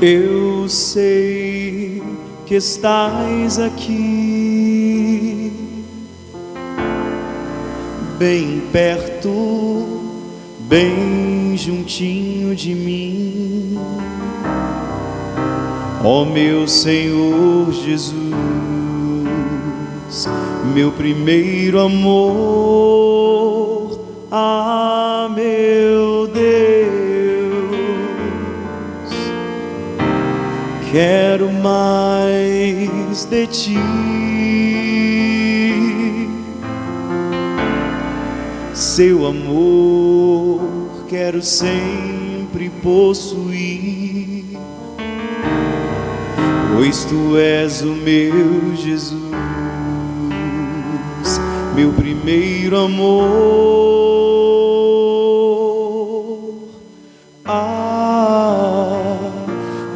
Eu sei que estás aqui, bem perto, bem juntinho de mim, ó meu Senhor Jesus, meu primeiro amor. Ah, meu Deus, quero mais de ti. Seu amor quero sempre possuir, pois tu és o meu Jesus, meu primeiro amor.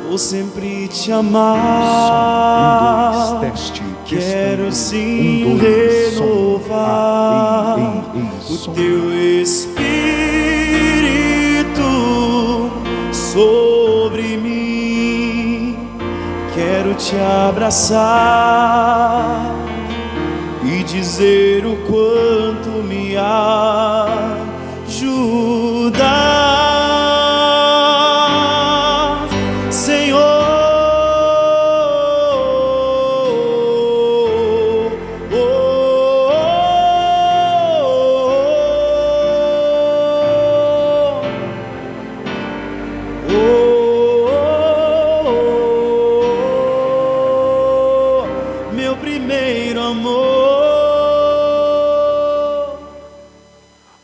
Vou sempre te amar. Quero sim renovar o teu Espírito sobre mim. Quero te abraçar e dizer o quanto me ajuda.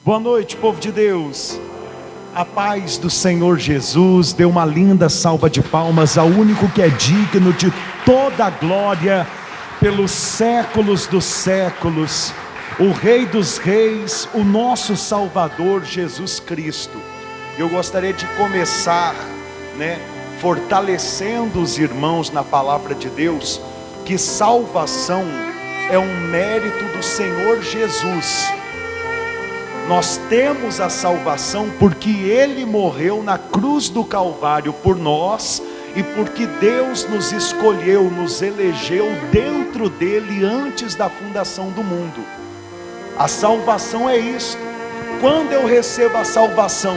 Boa noite, povo de Deus. A paz do Senhor Jesus. Dê uma linda salva de palmas ao único que é digno de toda a glória pelos séculos dos séculos, o Rei dos Reis, o nosso Salvador Jesus Cristo. Eu gostaria de começar, fortalecendo os irmãos na palavra de Deus, que salvação é um mérito do Senhor Jesus. Nós temos a salvação porque Ele morreu na cruz do Calvário por nós, e porque Deus nos escolheu, nos elegeu dentro dele antes da fundação do mundo. A salvação é isto. Quando eu recebo a salvação?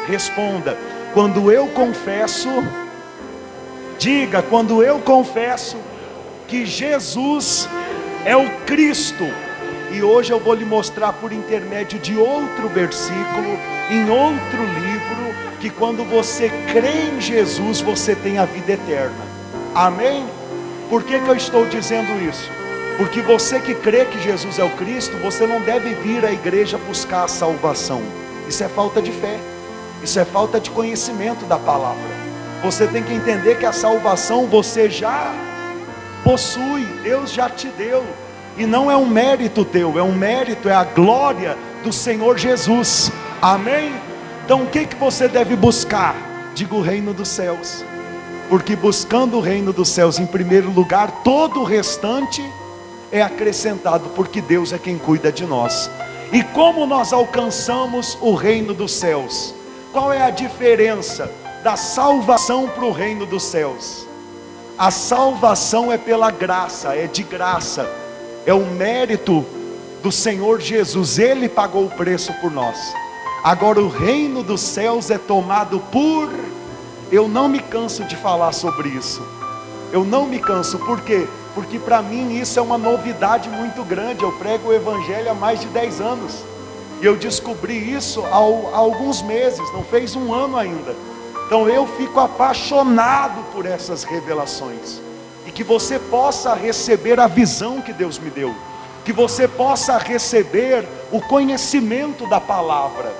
Responda: quando eu confesso, diga, quando eu confesso que Jesus é o Cristo. E hoje eu vou lhe mostrar por intermédio de outro versículo, em outro livro, que quando você crê em Jesus, você tem a vida eterna. Amém? Por que eu estou dizendo isso? Porque você que crê que Jesus é o Cristo, você não deve vir à igreja buscar a salvação. Isso é falta de fé. Isso é falta de conhecimento da palavra. Você tem que entender que a salvação você já possui, Deus já te deu. E não é um mérito teu, é a glória do Senhor Jesus. Amém? Então o que você deve buscar? Diga o reino dos céus. Porque buscando o reino dos céus em primeiro lugar, todo o restante é acrescentado, porque Deus é quem cuida de nós. E como nós alcançamos o reino dos céus? Qual é a diferença da salvação para o reino dos céus? A salvação é pela graça, é de graça. É o mérito do Senhor Jesus, Ele pagou o preço por nós. Agora o reino dos céus é tomado por... Eu não me canso de falar sobre isso. Eu não me canso, por quê? Porque para mim isso é uma novidade muito grande. Eu prego o Evangelho há mais de 10 anos. E eu descobri isso há alguns meses, não fez um ano ainda. Então eu fico apaixonado por essas revelações. E que você possa receber a visão que Deus me deu, que você possa receber o conhecimento da palavra.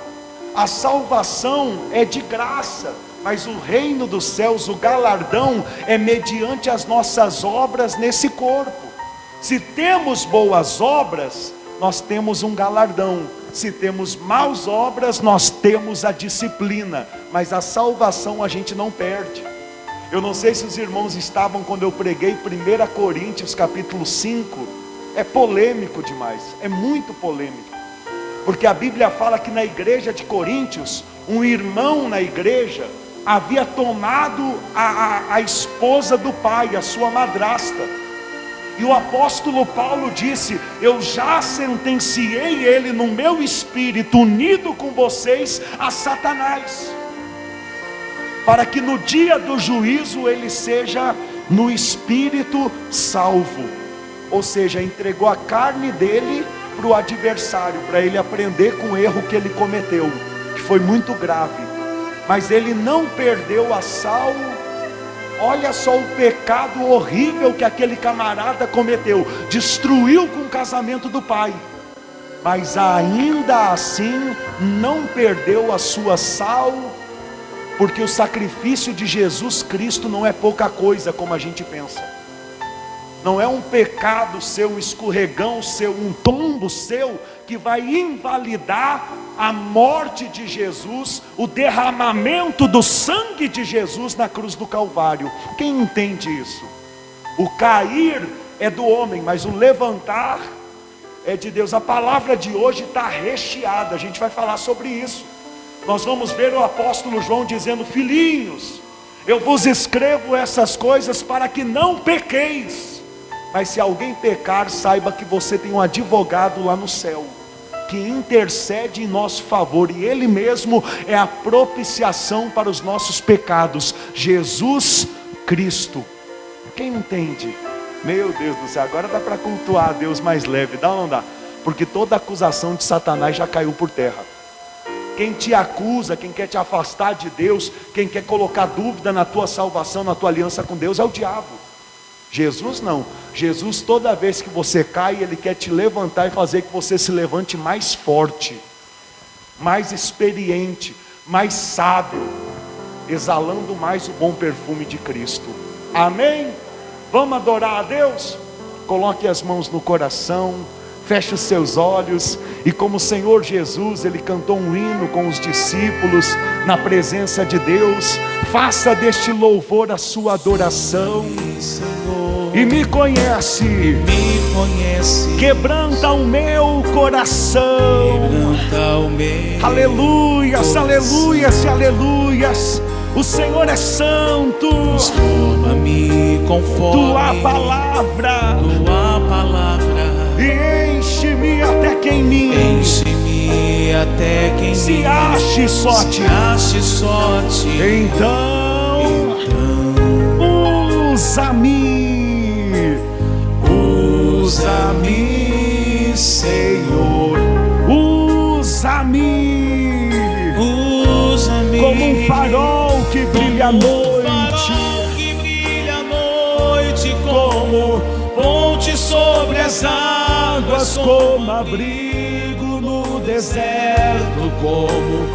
A salvação é de graça, mas o reino dos céus, o galardão, é mediante as nossas obras nesse corpo. Se temos boas obras, nós temos um galardão. Se temos maus obras, nós temos a disciplina. Mas a salvação a gente não perde. Eu não sei se os irmãos estavam quando eu preguei 1 Coríntios capítulo 5. É polêmico demais, é muito polêmico. Porque a Bíblia fala que na igreja de Coríntios, um irmão na igreja havia tomado a esposa do pai, a sua madrasta. E o apóstolo Paulo disse: eu já sentenciei ele no meu espírito, unido com vocês, a Satanás, para que no dia do juízo ele seja no espírito salvo. Ou seja, entregou a carne dele para o adversário, para ele aprender com o erro que ele cometeu, que foi muito grave. Mas ele não perdeu a salvo. Olha só o pecado horrível que aquele camarada cometeu. Destruiu com o casamento do pai, mas ainda assim não perdeu a sua salvo, porque o sacrifício de Jesus Cristo não é pouca coisa como a gente pensa. Não é um pecado seu, um escorregão seu, um tombo seu, que vai invalidar a morte de Jesus, o derramamento do sangue de Jesus na cruz do Calvário. Quem entende isso? O cair é do homem, mas o levantar é de Deus. A palavra de hoje está recheada, a gente vai falar sobre isso. Nós vamos ver o apóstolo João dizendo: filhinhos, eu vos escrevo essas coisas para que não pequeis. Mas se alguém pecar, saiba que você tem um advogado lá no céu, que intercede em nosso favor, e Ele mesmo é a propiciação para os nossos pecados, Jesus Cristo. Quem entende? Meu Deus do céu, agora dá para cultuar a Deus mais leve, dá ou não dá? Porque toda acusação de Satanás já caiu por terra. Quem te acusa, quem quer te afastar de Deus, quem quer colocar dúvida na tua salvação, na tua aliança com Deus, é o diabo. Jesus não. Jesus, toda vez que você cai, Ele quer te levantar e fazer que você se levante mais forte, mais experiente, mais sábio, exalando mais o bom perfume de Cristo. Amém? Vamos adorar a Deus? Coloque as mãos no coração, feche os seus olhos, e como o Senhor Jesus, Ele cantou um hino com os discípulos na presença de Deus, faça deste louvor a sua adoração. E me conhece, quebranta o meu coração. Aleluias, aleluias e aleluias. O Senhor é santo. Transforma-me conforme tua palavra, e enche-me até que em mim se ache só ti. Então usa-me, Senhor, usa-me como um farol que brilha à noite, como ponte sobre as águas, como abrigo no deserto, como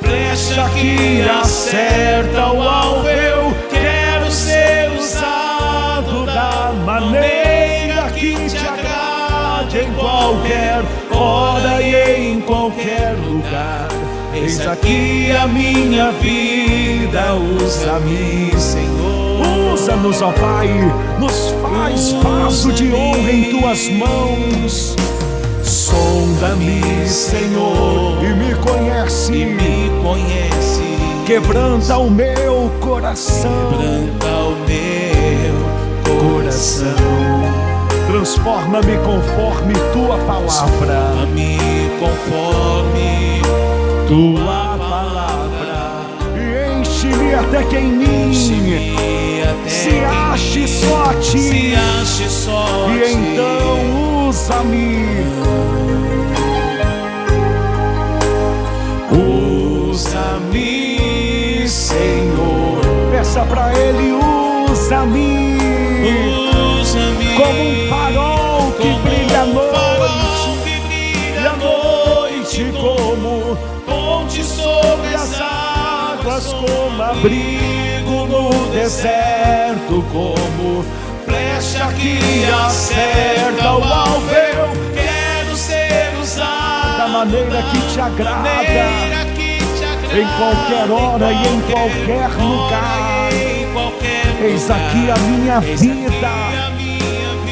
flecha que acerta o alvo. Eu quero ser usado da maneira que te agrade, em qualquer hora e em qualquer lugar. Eis aqui a minha vida, usa-me, Senhor. Usa-nos, ó Pai, nos faz vaso de honra em tuas mãos. Sonda-me, Senhor, e me conhece. Quebranta o meu coração. Transforma-me conforme tua palavra. Tua palavra, e enche-me até que em mim se ache só a ti. E então usa-me, Senhor. Peça para Ele: usa-me como um farol que brilha à noite, como ponte sobre as águas, como abrigo no deserto, como flecha que acerta o alvo. Eu quero ser usado da maneira que te agrada, em qualquer hora e em qualquer lugar. Eis aqui a minha vida.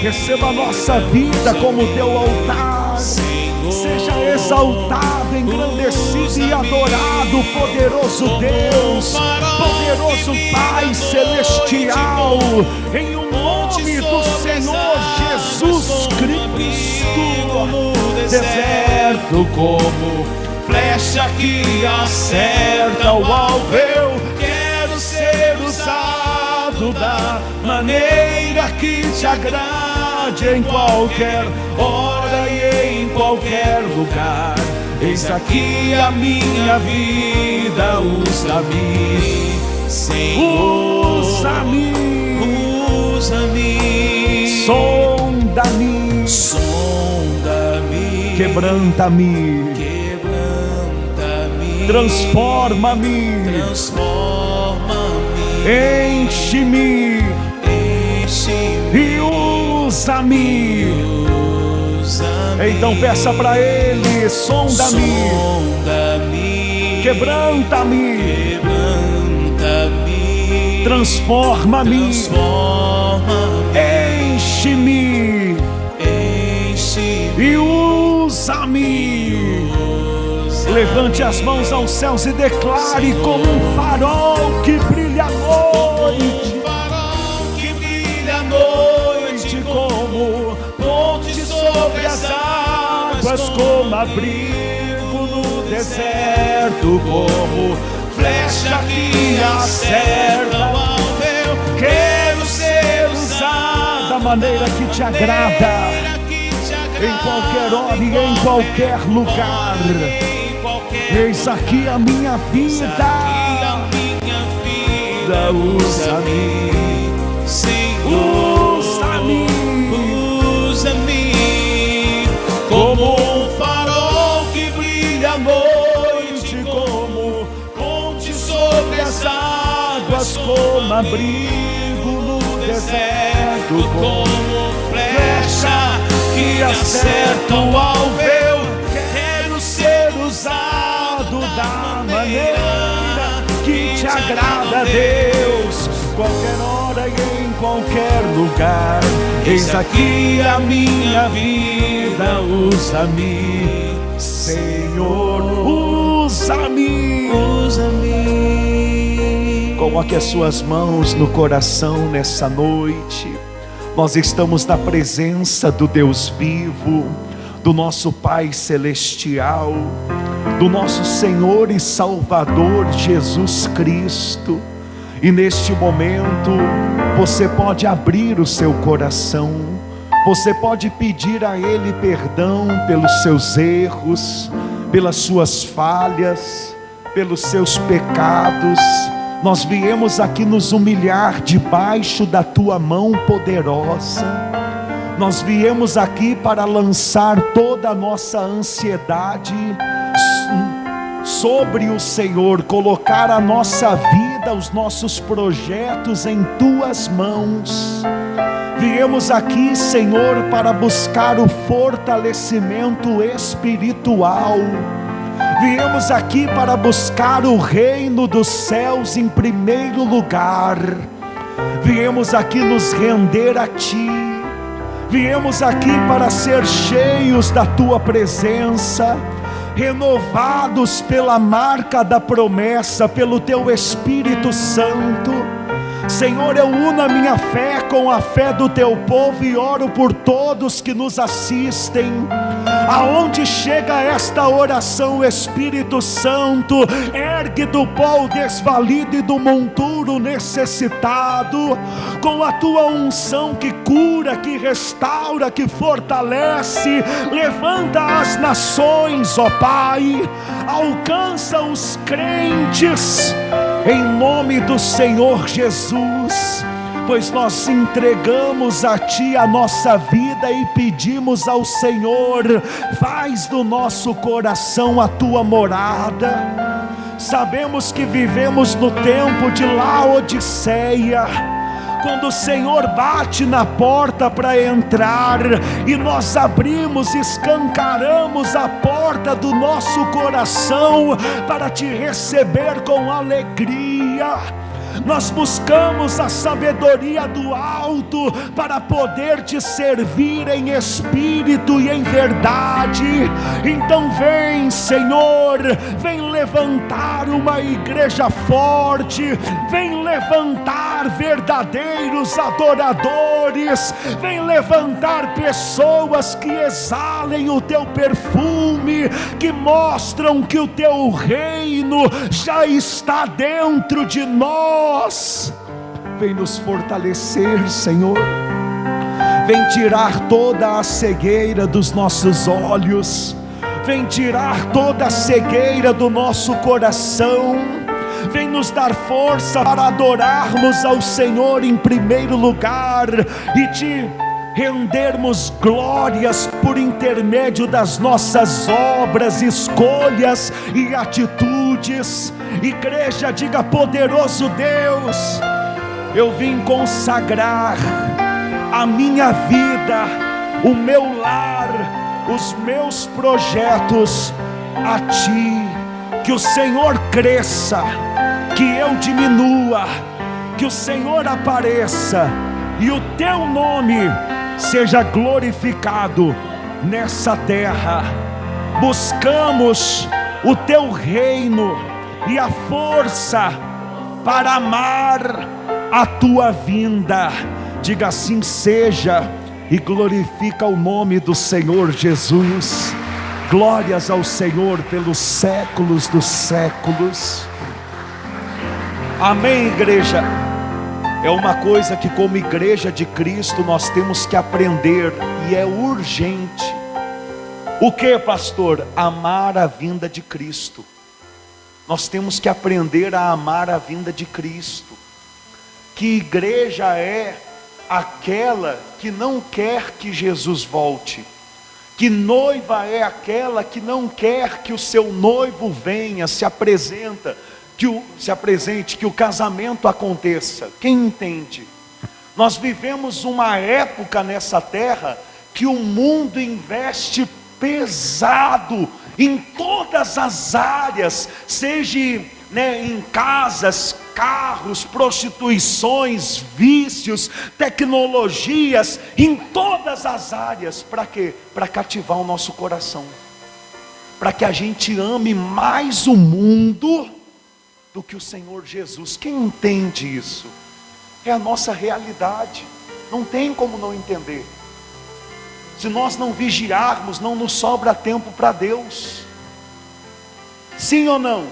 Receba a nossa vida como teu altar. Seja exaltado, engrandecido e adorado, poderoso Deus, poderoso Pai celestial, em o nome do Senhor Jesus Cristo. No deserto, como flecha que acerta o alvo, eu quero ser usado da maneira que te agrade, em qualquer hora e em qualquer lugar. Eis aqui a minha vida, usa-me, Senhor, Usa-me, usa-me, sonda-me, sonda-me, quebranta-me, quebranta-me, transforma-me, transforma-me, enche-me enche-me, e usa-me. usa-me. Então peça para Ele: sonda-me, Sonda-me, quebranta-me, quebranta-me, transforma-me, transforma-me, enche-me enche-me, e usa-me. Levante as mãos aos céus e declare: como um farol que brilha à noite, farol que brilha à noite, como ponte sobre as águas, como abrigo no deserto, como flecha que acerta o alvo, eu quero ser usado da maneira que te agrada, em qualquer hora e em qualquer lugar. Eis aqui a minha vida, usa-me, Senhor, usa-me, usa-me, como um farol que brilha à noite, como ponte sobre as águas, como abrigo no deserto, como flecha que acerta o alvo, eu quero ser usado da maneira que te agrada, Deus, qualquer hora e em qualquer lugar. Eis aqui a minha vida, usa-me, Senhor, usa-me, usa-me. Coloque as suas mãos no coração nessa noite. Nós estamos na presença do Deus vivo, do nosso Pai celestial, do nosso Senhor e Salvador Jesus Cristo. E neste momento você pode abrir o seu coração, você pode pedir a Ele perdão pelos seus erros, pelas suas falhas, pelos seus pecados. Nós viemos aqui nos humilhar debaixo da Tua mão poderosa. Nós viemos aqui para lançar toda a nossa ansiedade sobre o Senhor, colocar a nossa vida, os nossos projetos em Tuas mãos. Viemos aqui, Senhor, para buscar o fortalecimento espiritual. Viemos aqui para buscar o reino dos céus em primeiro lugar. Viemos aqui nos render a Ti. Viemos aqui para ser cheios da Tua presença, renovados pela marca da promessa, pelo Teu Espírito Santo. Senhor, eu uno a minha fé com a fé do Teu povo e oro por todos que nos assistem. Aonde chega esta oração, Espírito Santo, ergue do pó o desvalido e do monturo necessitado, com a Tua unção que cura, que restaura, que fortalece. Levanta as nações, ó Pai, alcança os crentes, em nome do Senhor Jesus. Pois nós entregamos a Ti a nossa vida e pedimos ao Senhor: faz do nosso coração a Tua morada. Sabemos que vivemos no tempo de Laodiceia, quando o Senhor bate na porta para entrar, e nós abrimos, escancaramos a porta do nosso coração para Te receber com alegria. nós buscamos a sabedoria do alto para poder te servir em espírito e em verdade. Então vem, Senhor, vem levantar uma igreja forte, vem levantar verdadeiros adoradores, vem levantar pessoas que exalem o teu perfume, que mostram que o teu reino já está dentro de nós. Vem nos fortalecer, Senhor. Vem tirar toda a cegueira dos nossos olhos. Vem tirar toda a cegueira do nosso coração. Vem nos dar força para adorarmos ao Senhor em primeiro lugar e te rendermos glórias por intermédio das nossas obras, escolhas e atitudes. Igreja, diga: poderoso Deus, eu vim consagrar a minha vida, o meu lar, os meus projetos a Ti. Que o Senhor cresça, que eu diminua, que o Senhor apareça e o Teu nome seja glorificado nessa terra. Buscamos o Teu reino e a força para amar a Tua vinda. Diga: assim seja, e glorifica o nome do Senhor Jesus. Glórias ao Senhor pelos séculos dos séculos. Amém, igreja. É uma coisa que, como igreja de Cristo, nós temos que aprender, e é urgente. O que, pastor? Amar a vinda de Cristo. Nós temos que aprender a amar a vinda de Cristo. Que igreja é aquela que não quer que Jesus volte? Que noiva é aquela que não quer que o seu noivo venha, se apresente, que o casamento aconteça? Quem entende? Nós vivemos uma época nessa terra que o mundo investe pesado em todas as áreas, seja em casas, carros, prostituições, vícios, tecnologias, em todas as áreas. Para quê? Para cativar o nosso coração, para que a gente ame mais o mundo do que o Senhor Jesus. Quem entende isso? É a nossa realidade, não tem como não entender. Se nós não vigiarmos, não nos sobra tempo para Deus. Sim ou não?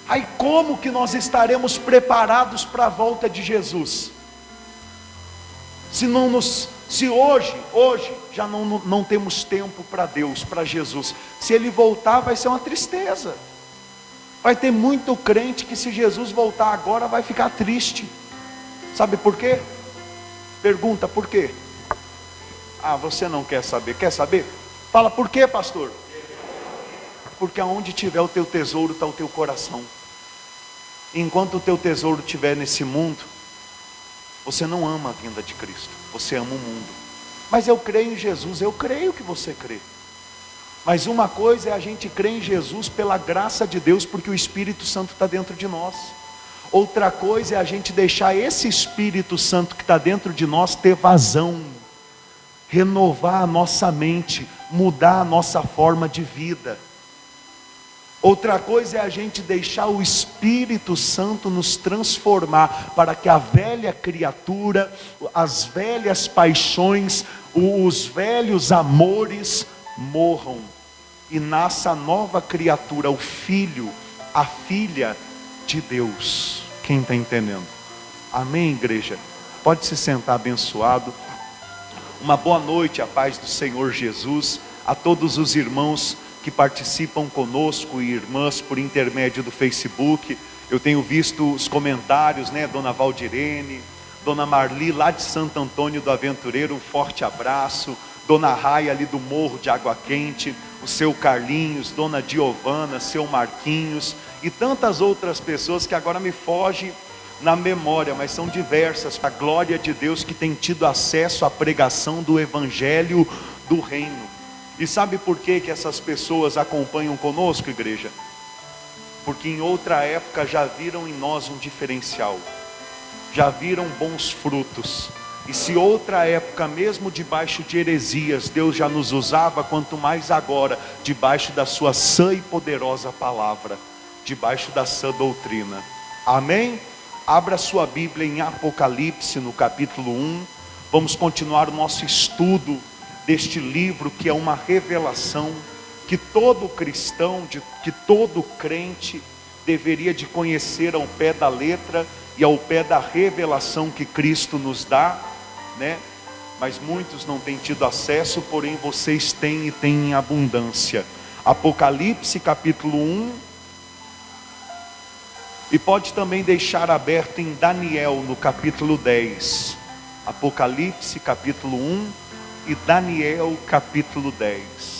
Aí como que nós estaremos preparados para a volta de Jesus? Se hoje já não temos tempo para Deus, para Jesus. Se Ele voltar, vai ser uma tristeza. Vai ter muito crente que, se Jesus voltar agora, vai ficar triste. Sabe por quê? Pergunta: por quê? Ah, você não quer saber? Quer saber? Fala: por quê, pastor? Porque aonde tiver o teu tesouro, está o teu coração. Enquanto o teu tesouro estiver nesse mundo, você não ama a vinda de Cristo, você ama o mundo. Mas eu creio em Jesus. Eu creio que você crê. Mas uma coisa é a gente crer em Jesus pela graça de Deus, porque o Espírito Santo está dentro de nós. Outra coisa é a gente deixar esse Espírito Santo que está dentro de nós ter vazão, renovar a nossa mente, mudar a nossa forma de vida. Outra coisa é a gente deixar o Espírito Santo nos transformar, para que a velha criatura, as velhas paixões, os velhos amores morram e nasça a nova criatura, o filho, a filha de Deus. Quem está entendendo? Amém, igreja? Pode se sentar, abençoado. Uma boa noite, a paz do Senhor Jesus, a todos os irmãos que participam conosco e irmãs por intermédio do Facebook. Eu tenho visto os comentários, Dona Valdirene, Dona Marli lá de Santo Antônio do Aventureiro, um forte abraço. Dona Raia ali do Morro de Água Quente, o seu Carlinhos, Dona Giovana, seu Marquinhos e tantas outras pessoas que agora me fogem na memória, mas são diversas, para a glória de Deus, que tem tido acesso à pregação do Evangelho do Reino. E sabe por que essas pessoas acompanham conosco, igreja? Porque em outra época já viram em nós um diferencial. já viram bons frutos. E se outra época, mesmo debaixo de heresias, Deus já nos usava, quanto mais agora, debaixo da sua sã e poderosa palavra, debaixo da sã doutrina. Amém? Abra sua Bíblia em Apocalipse, no capítulo 1. Vamos continuar o nosso estudo deste livro, que é uma revelação que todo cristão, que todo crente deveria de conhecer ao pé da letra e ao pé da revelação que Cristo nos dá, né? Mas muitos não têm tido acesso, porém vocês têm e têm em abundância. Apocalipse capítulo 1, e pode também deixar aberto em Daniel no capítulo 10. Apocalipse capítulo 1 e Daniel capítulo 10.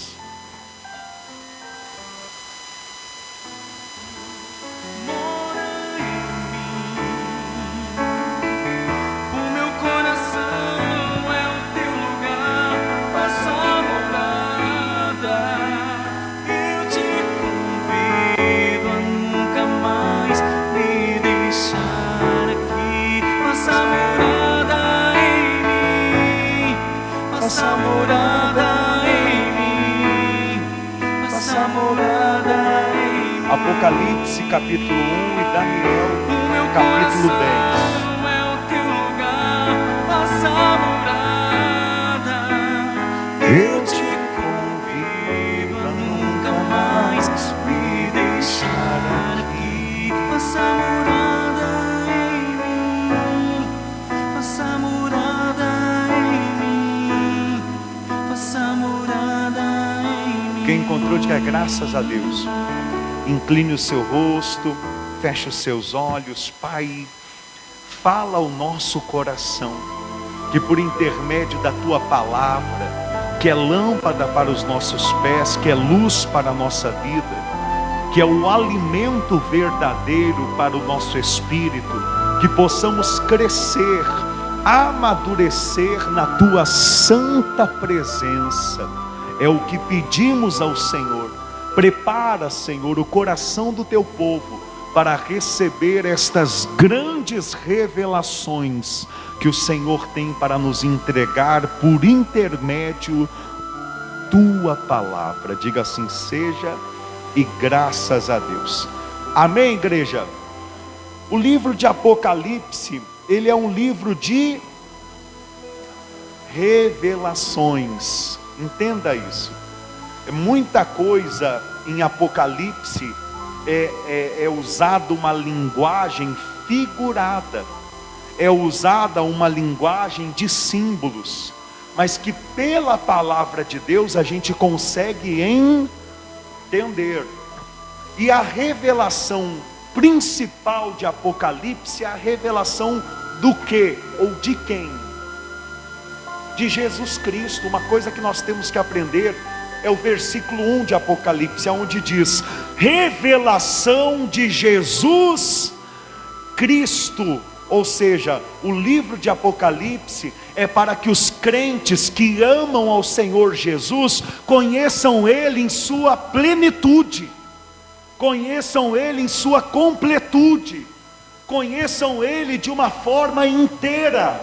Apocalipse capítulo 1 e Daniel capítulo 10. É o teu lugar, faça morada. Eu te convido a nunca mais me deixar aqui. Faça morada em mim, faça morada em mim, faça morada em mim. Quem encontrou, diga graças a Deus. Incline o seu rosto, feche os seus olhos. Pai, fala ao nosso coração, que por intermédio da Tua palavra, que é lâmpada para os nossos pés, que é luz para a nossa vida, que é o alimento verdadeiro para o nosso espírito, que possamos crescer, amadurecer na Tua santa presença. É o que pedimos ao Senhor. Prepara, Senhor, o coração do Teu povo para receber estas grandes revelações que o Senhor tem para nos entregar por intermédio Tua palavra. Diga assim seja, e graças a Deus. Amém, igreja? O livro de Apocalipse, ele é um livro de revelações. Entenda isso. Muita coisa em Apocalipse é usada uma linguagem figurada, é usada uma linguagem de símbolos, mas que pela palavra de Deus a gente consegue entender. E a revelação principal de Apocalipse é a revelação do que ou de quem? De Jesus Cristo. Uma coisa que nós temos que aprender é o versículo 1 de Apocalipse, onde diz: revelação de Jesus Cristo. Ou seja, o livro de Apocalipse é para que os crentes que amam ao Senhor Jesus conheçam Ele em sua plenitude, conheçam Ele em sua completude, conheçam Ele de uma forma inteira.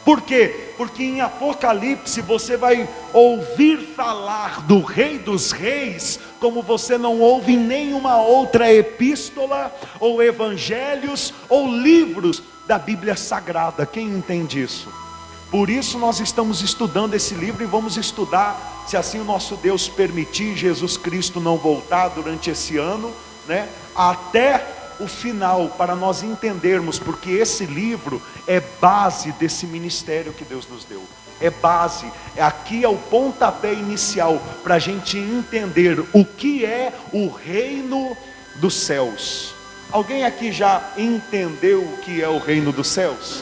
Por quê? Porque em Apocalipse você vai ouvir falar do Rei dos Reis, como você não ouve em nenhuma outra epístola, ou evangelhos, ou livros da Bíblia Sagrada. Quem entende isso? Por isso nós estamos estudando esse livro, e vamos estudar, se assim o nosso Deus permitir, Jesus Cristo não voltar durante esse ano, né, até o final, para nós entendermos, porque esse livro é base desse ministério que Deus nos deu. É base, aqui é o pontapé inicial para a gente entender o que é o reino dos céus. Alguém aqui já entendeu o que é o reino dos céus?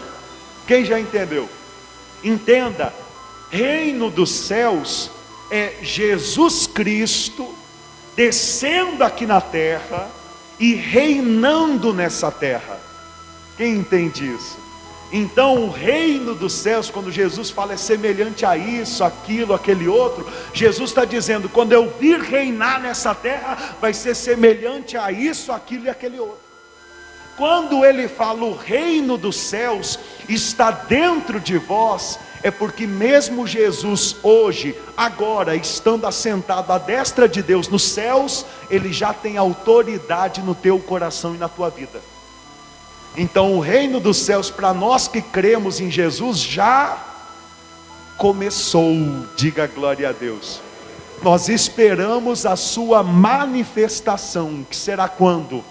Quem já entendeu? Entenda, reino dos céus é Jesus Cristo descendo aqui na terra e reinando nessa terra. Quem entende isso? Então o reino dos céus, quando Jesus fala é semelhante a isso, aquilo, aquele outro, Jesus está dizendo, quando eu vir reinar nessa terra, vai ser semelhante a isso, aquilo e aquele outro. Quando ele fala o reino dos céus está dentro de vós, é porque mesmo Jesus hoje, agora, estando assentado à destra de Deus nos céus, ele já tem autoridade no teu coração e na tua vida. Então o reino dos céus, para nós que cremos em Jesus, já começou. Diga glória a Deus. Nós esperamos a sua manifestação, que será quando?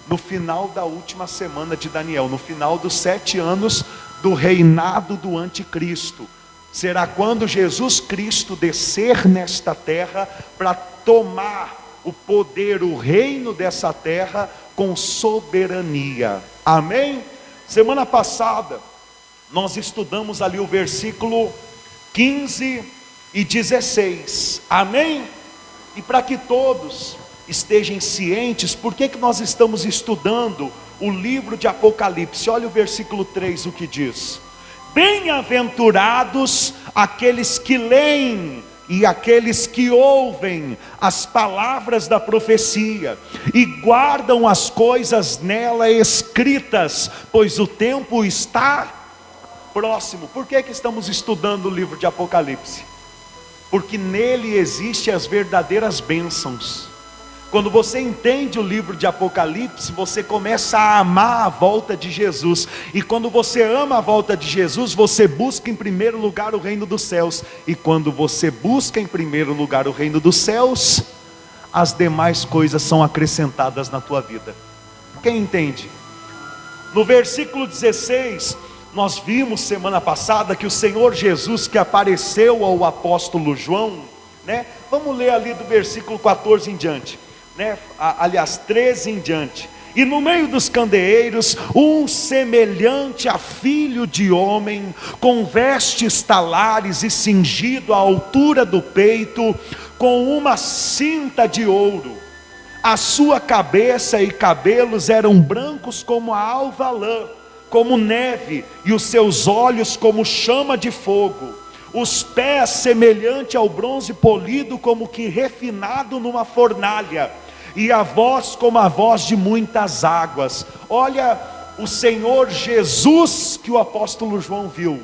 No final da última semana de Daniel, no final dos 7 anos do reinado do anticristo. Será quando Jesus Cristo descer nesta terra para tomar o poder, o reino dessa terra com soberania. Amém? Semana passada nós estudamos ali o versículo 15 e 16. Amém? E para que todos estejam cientes, por que nós estamos estudando o livro de Apocalipse? Olha o versículo 3, o que diz: bem-aventurados aqueles que leem e aqueles que ouvem as palavras da profecia e guardam as coisas nela escritas, pois o tempo está próximo. Por que estamos estudando o livro de Apocalipse? Porque nele existem as verdadeiras bênçãos. Quando você entende o livro de Apocalipse, você começa a amar a volta de Jesus. E quando você ama a volta de Jesus, você busca em primeiro lugar o reino dos céus. E quando você busca em primeiro lugar o reino dos céus, as demais coisas são acrescentadas na tua vida. Quem entende? No versículo 16, nós vimos semana passada que o Senhor Jesus, que apareceu ao apóstolo João, né? Vamos ler ali do versículo 14 em diante. Aliás, 13 em diante. E no meio dos candeeiros, um semelhante a filho de homem, com vestes talares e cingido à altura do peito, com uma cinta de ouro. A sua cabeça e cabelos eram brancos como a alva lã, como neve, e os seus olhos como chama de fogo. Os pés semelhante ao bronze polido, como que refinado numa fornalha, e a voz como a voz de muitas águas. Olha o Senhor Jesus que o apóstolo João viu.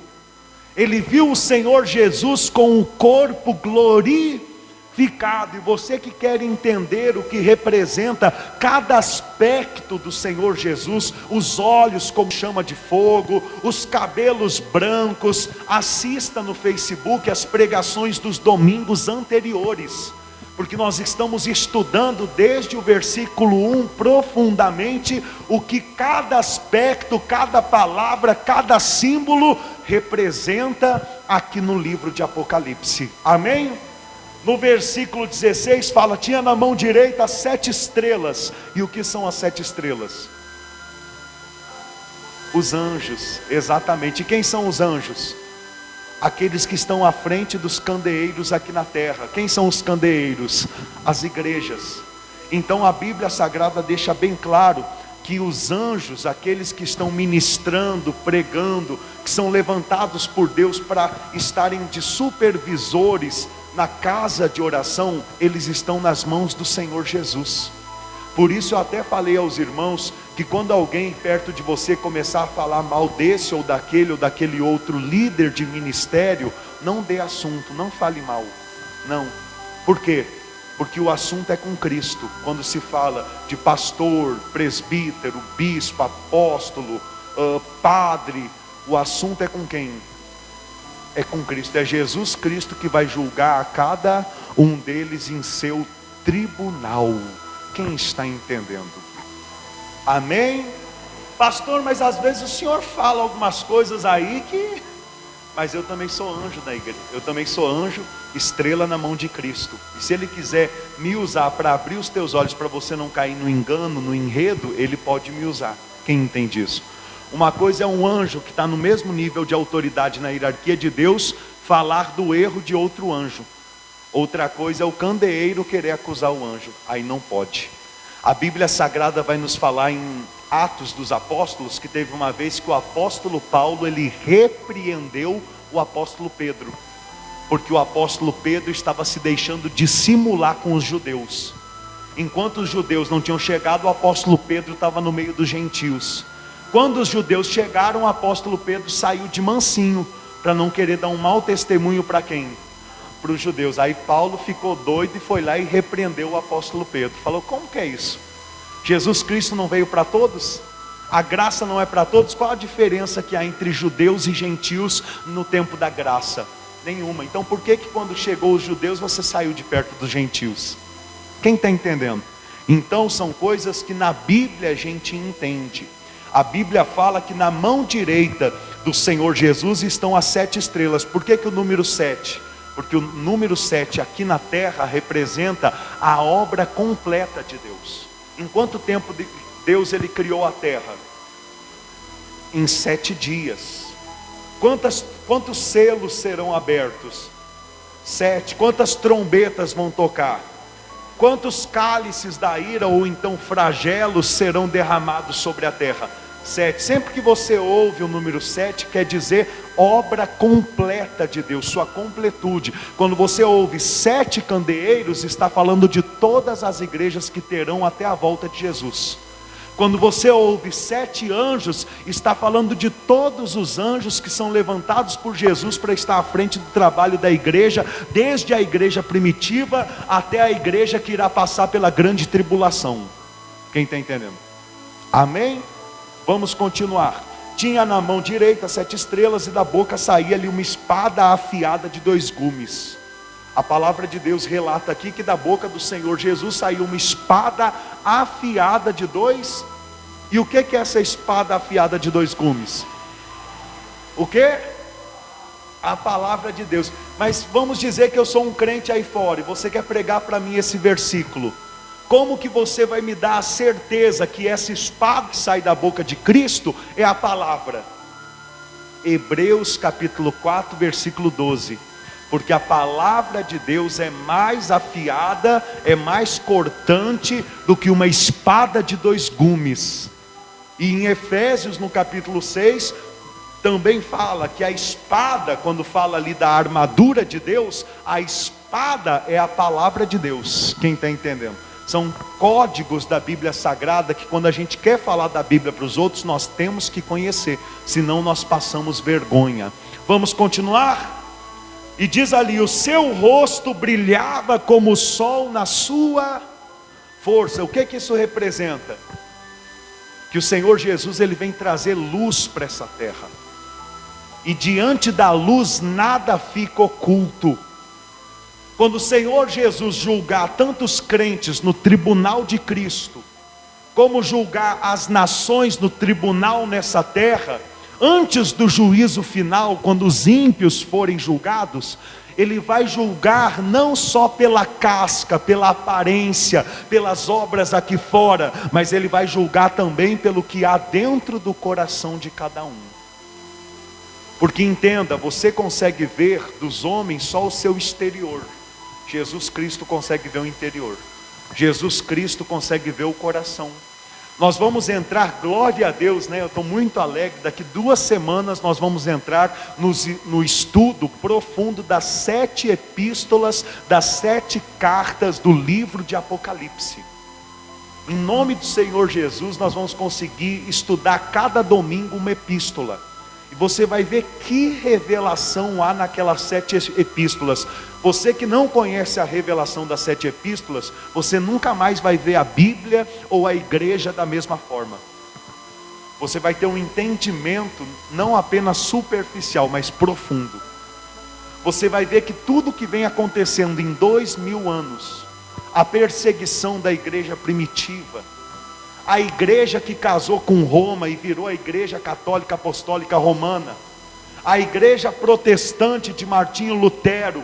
Ele viu o Senhor Jesus com o corpo glorificado. E você que quer entender o que representa cada aspecto do Senhor Jesus, os olhos como chama de fogo, os cabelos brancos, assista no Facebook as pregações dos domingos anteriores, porque nós estamos estudando desde o versículo 1 profundamente o que cada aspecto, cada palavra, cada símbolo representa aqui no livro de Apocalipse. Amém? No versículo 16 fala: tinha na mão direita 7 estrelas. E o que são as 7 estrelas? Os anjos, exatamente. E quem são os anjos? Aqueles que estão à frente dos candeeiros aqui na terra. Quem são os candeeiros? As igrejas. Então a Bíblia Sagrada deixa bem claro que os anjos, aqueles que estão ministrando, pregando, que são levantados por Deus para estarem de supervisores na casa de oração, eles estão nas mãos do Senhor Jesus. Por isso eu até falei aos irmãos que quando alguém perto de você começar a falar mal desse ou daquele outro líder de ministério, não dê assunto, não fale mal, não. Por quê? Porque o assunto é com Cristo. Quando se fala de pastor, presbítero, bispo, apóstolo, padre, o assunto é com quem? É com Cristo. É Jesus Cristo que vai julgar a cada um deles em seu tribunal. Quem está entendendo? Amém? Pastor, mas às vezes o senhor fala algumas coisas aí que... Mas eu também sou anjo da igreja. Eu também sou anjo, estrela na mão de Cristo. E se Ele quiser me usar para abrir os teus olhos, para você não cair no engano, no enredo, Ele pode me usar. Quem entende isso? Uma coisa é um anjo que está no mesmo nível de autoridade na hierarquia de Deus falar do erro de outro anjo. Outra coisa é o candeeiro querer acusar o anjo. Aí não pode. A Bíblia Sagrada vai nos falar em Atos dos Apóstolos que teve uma vez que o apóstolo Paulo, ele repreendeu o apóstolo Pedro, porque o apóstolo Pedro estava se deixando dissimular com os judeus. Enquanto os judeus não tinham chegado, o apóstolo Pedro estava no meio dos gentios. Quando os judeus chegaram, o apóstolo Pedro saiu de mansinho, para não querer dar um mau testemunho para quem? Para os judeus. Aí Paulo ficou doido e foi lá e repreendeu o apóstolo Pedro. Falou: como que é isso? Jesus Cristo não veio para todos? A graça não é para todos? Qual a diferença que há entre judeus e gentios no tempo da graça? Nenhuma. Então por que quando chegou os judeus você saiu de perto dos gentios? Quem está entendendo? Então são coisas que na Bíblia a gente entende. A Bíblia fala que na mão direita do Senhor Jesus estão as 7 estrelas. Por que o número 7? Porque o número 7 aqui na terra representa a obra completa de Deus. Em quanto tempo Deus ele criou a terra? Em 7 dias. Quantos selos serão abertos? 7. Quantas trombetas vão tocar? Quantos cálices da ira ou então flagelos serão derramados sobre a terra? 7. Sempre que você ouve o número 7, quer dizer obra completa de Deus, sua completude. Quando você ouve 7 candeeiros, está falando de todas as igrejas que terão até a volta de Jesus. Quando você ouve 7 anjos, está falando de todos os anjos que são levantados por Jesus para estar à frente do trabalho da igreja, desde a igreja primitiva até a igreja que irá passar pela grande tribulação. Quem está entendendo? Amém? Vamos continuar. Tinha na mão direita 7 estrelas e da boca saía-lhe uma espada afiada de 2 gumes. A palavra de Deus relata aqui que da boca do Senhor Jesus saiu uma espada afiada de 2. E o que é essa espada afiada de 2 gumes? O que? A palavra de Deus. Mas vamos dizer que eu sou um crente aí fora e você quer pregar para mim esse versículo. Como que você vai me dar a certeza que essa espada que sai da boca de Cristo é a palavra? Hebreus capítulo 4, versículo 12. Porque a palavra de Deus é mais afiada, é mais cortante do que uma espada de 2 gumes. E em Efésios no capítulo 6, também fala que a espada, quando fala ali da armadura de Deus, a espada é a palavra de Deus. Quem está entendendo? São códigos da Bíblia Sagrada que quando a gente quer falar da Bíblia para os outros, nós temos que conhecer, senão nós passamos vergonha. Vamos continuar? E diz ali: o seu rosto brilhava como o sol na sua força. O que isso representa? Que o Senhor Jesus ele vem trazer luz para essa terra. E diante da luz nada fica oculto. Quando o Senhor Jesus julgar tantos crentes no tribunal de Cristo, como julgar as nações no tribunal nessa terra, antes do juízo final, quando os ímpios forem julgados, Ele vai julgar não só pela casca, pela aparência, pelas obras aqui fora, mas Ele vai julgar também pelo que há dentro do coração de cada um. Porque entenda, você consegue ver dos homens só o seu exterior. Jesus Cristo consegue ver o interior. Jesus Cristo consegue ver o coração. Nós vamos entrar, glória a Deus, né? Eu estou muito alegre. Daqui 2 semanas nós vamos entrar no estudo profundo das 7 epístolas, das 7 cartas do livro de Apocalipse. Em nome do Senhor Jesus, nós vamos conseguir estudar cada domingo uma epístola. E você vai ver que revelação há naquelas 7 epístolas. Você que não conhece a revelação das 7 epístolas, você nunca mais vai ver a Bíblia ou a igreja da mesma forma. Você vai ter um entendimento não apenas superficial, mas profundo. Você vai ver que tudo que vem acontecendo em 2000 anos, a perseguição da igreja primitiva, a igreja que casou com Roma e virou a igreja católica apostólica romana, a igreja protestante de Martinho Lutero,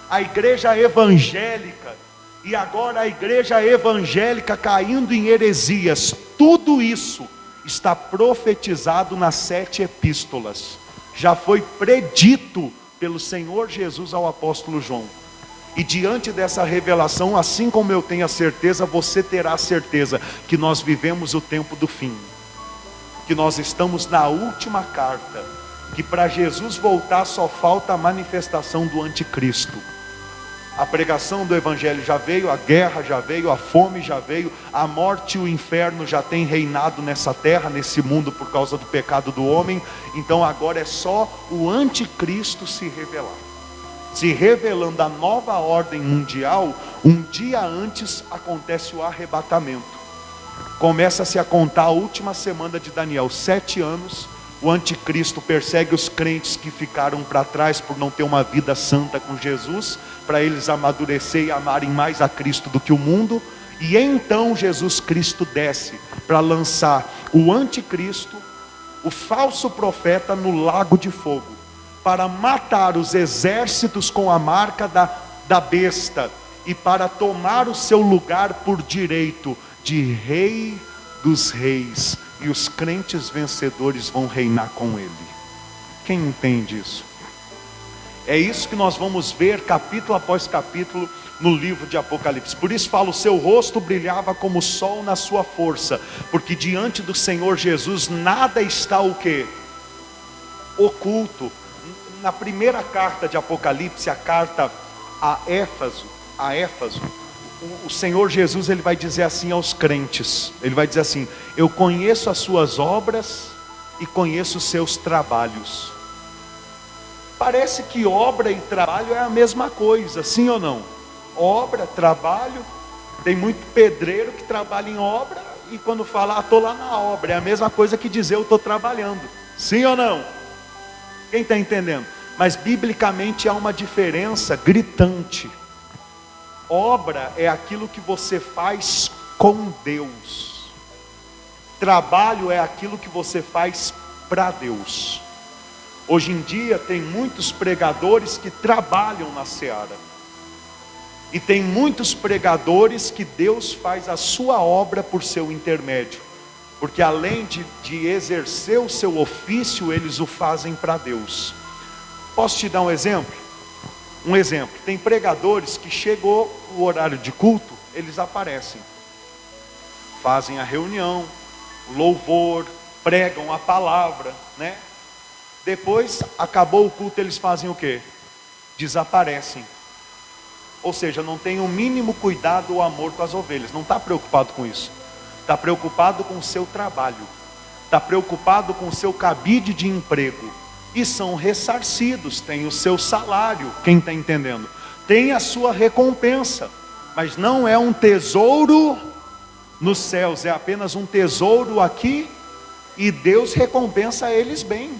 a igreja evangélica, e agora a igreja evangélica caindo em heresias, tudo isso está profetizado nas 7 epístolas, já foi predito pelo Senhor Jesus ao apóstolo João. E diante dessa revelação, assim como eu tenho a certeza, você terá a certeza que nós vivemos o tempo do fim, que nós estamos na última carta, que para Jesus voltar só falta a manifestação do anticristo. A pregação do evangelho já veio, a guerra já veio, a fome já veio, a morte e o inferno já tem reinado nessa terra, nesse mundo por causa do pecado do homem. Então agora é só o anticristo se revelar. Se revelando a nova ordem mundial, um dia antes acontece o arrebatamento. Começa-se a contar a última semana de Daniel, 7 anos. O anticristo persegue os crentes que ficaram para trás por não ter uma vida santa com Jesus, para eles amadurecer e amarem mais a Cristo do que o mundo. E então Jesus Cristo desce para lançar o anticristo, o falso profeta, no lago de fogo, para matar os exércitos com a marca da besta, e para tomar o seu lugar por direito de rei dos reis, e os crentes vencedores vão reinar com ele. Quem entende isso? É isso que nós vamos ver capítulo após capítulo no livro de Apocalipse. Por isso falo, o seu rosto brilhava como o sol na sua força, porque diante do Senhor Jesus nada está o quê? Oculto. Na primeira carta de Apocalipse, a carta a Éfeso, o Senhor Jesus, ele vai dizer assim aos crentes, ele vai dizer assim: eu conheço as suas obras e conheço os seus trabalhos. Parece que obra e trabalho é a mesma coisa, sim ou não? Obra, trabalho, tem muito pedreiro que trabalha em obra, e quando fala, estou lá na obra, é a mesma coisa que dizer eu estou trabalhando, sim ou não? Quem está entendendo? Mas biblicamente há uma diferença gritante. Obra é aquilo que você faz com Deus. Trabalho é aquilo que você faz para Deus. Hoje em dia tem muitos pregadores que trabalham na seara. E tem muitos pregadores que Deus faz a sua obra por seu intermédio. Porque além de exercer o seu ofício, eles o fazem para Deus. Posso te dar um exemplo? Um exemplo, tem pregadores que chegou o horário de culto, eles aparecem, fazem a reunião, o louvor, pregam a palavra, né? Depois, acabou o culto, eles fazem o quê? Desaparecem. Ou seja, não tem o mínimo cuidado ou amor com as ovelhas, não está preocupado com isso. Está preocupado com o seu trabalho, está preocupado com o seu cabide de emprego. E são ressarcidos, tem o seu salário, quem está entendendo? Tem a sua recompensa, mas não é um tesouro nos céus, é apenas um tesouro aqui, e Deus recompensa eles bem,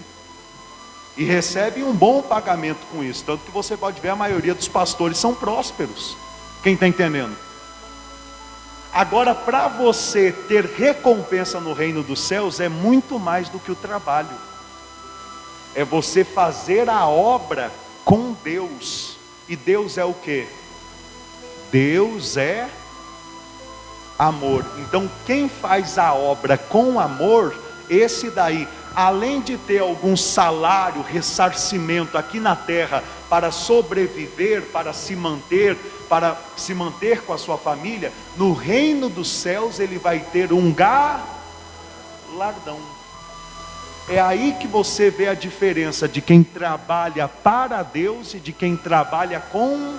e recebem um bom pagamento com isso. Tanto que você pode ver, a maioria dos pastores são prósperos, quem está entendendo? Agora, para você ter recompensa no reino dos céus, é muito mais do que o trabalho. É você fazer a obra com Deus. E Deus é o quê? Deus é amor. Então quem faz a obra com amor, esse daí, além de ter algum salário, ressarcimento aqui na terra, para sobreviver, para se manter com a sua família, no reino dos céus ele vai ter um galardão. É aí que você vê a diferença de quem trabalha para Deus e de quem trabalha com.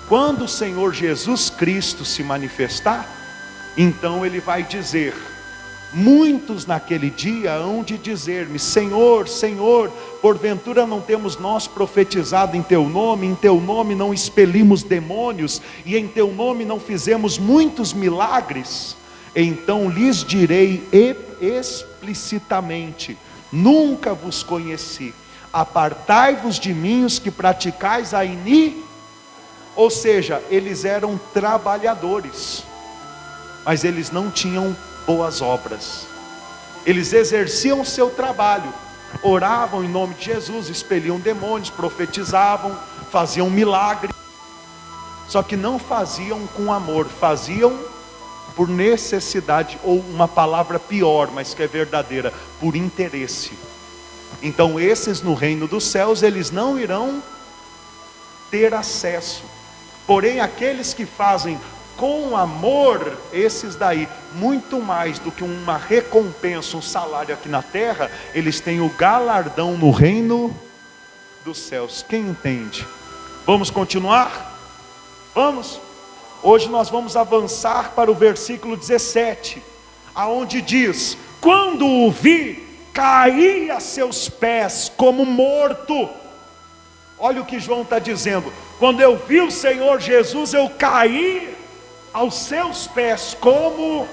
Quando o Senhor Jesus Cristo se manifestar, então ele vai dizer, muitos naquele dia hão de dizer-me: Senhor, Senhor, porventura não temos nós profetizado em teu nome não expelimos demônios, e em teu nome não fizemos muitos milagres? Então lhes direi explicitamente: nunca vos conheci, apartai-vos de mim os que praticais a iniquidade. Ou seja, eles eram trabalhadores, mas eles não tinham boas obras. Eles exerciam o seu trabalho, oravam em nome de Jesus, expeliam demônios, profetizavam, faziam milagres, só que não faziam com amor, faziam por necessidade, ou uma palavra pior, mas que é verdadeira, por interesse. Então esses no reino dos céus, eles não irão ter acesso. Porém aqueles que fazem com amor, esses daí, muito mais do que uma recompensa, um salário aqui na terra, eles têm o galardão no reino dos céus. Quem entende? Vamos continuar? Vamos? Hoje nós vamos avançar para o versículo 17, aonde diz: quando o vi, caí a seus pés como morto. Olha o que João está dizendo: quando eu vi o Senhor Jesus, eu caí aos seus pés como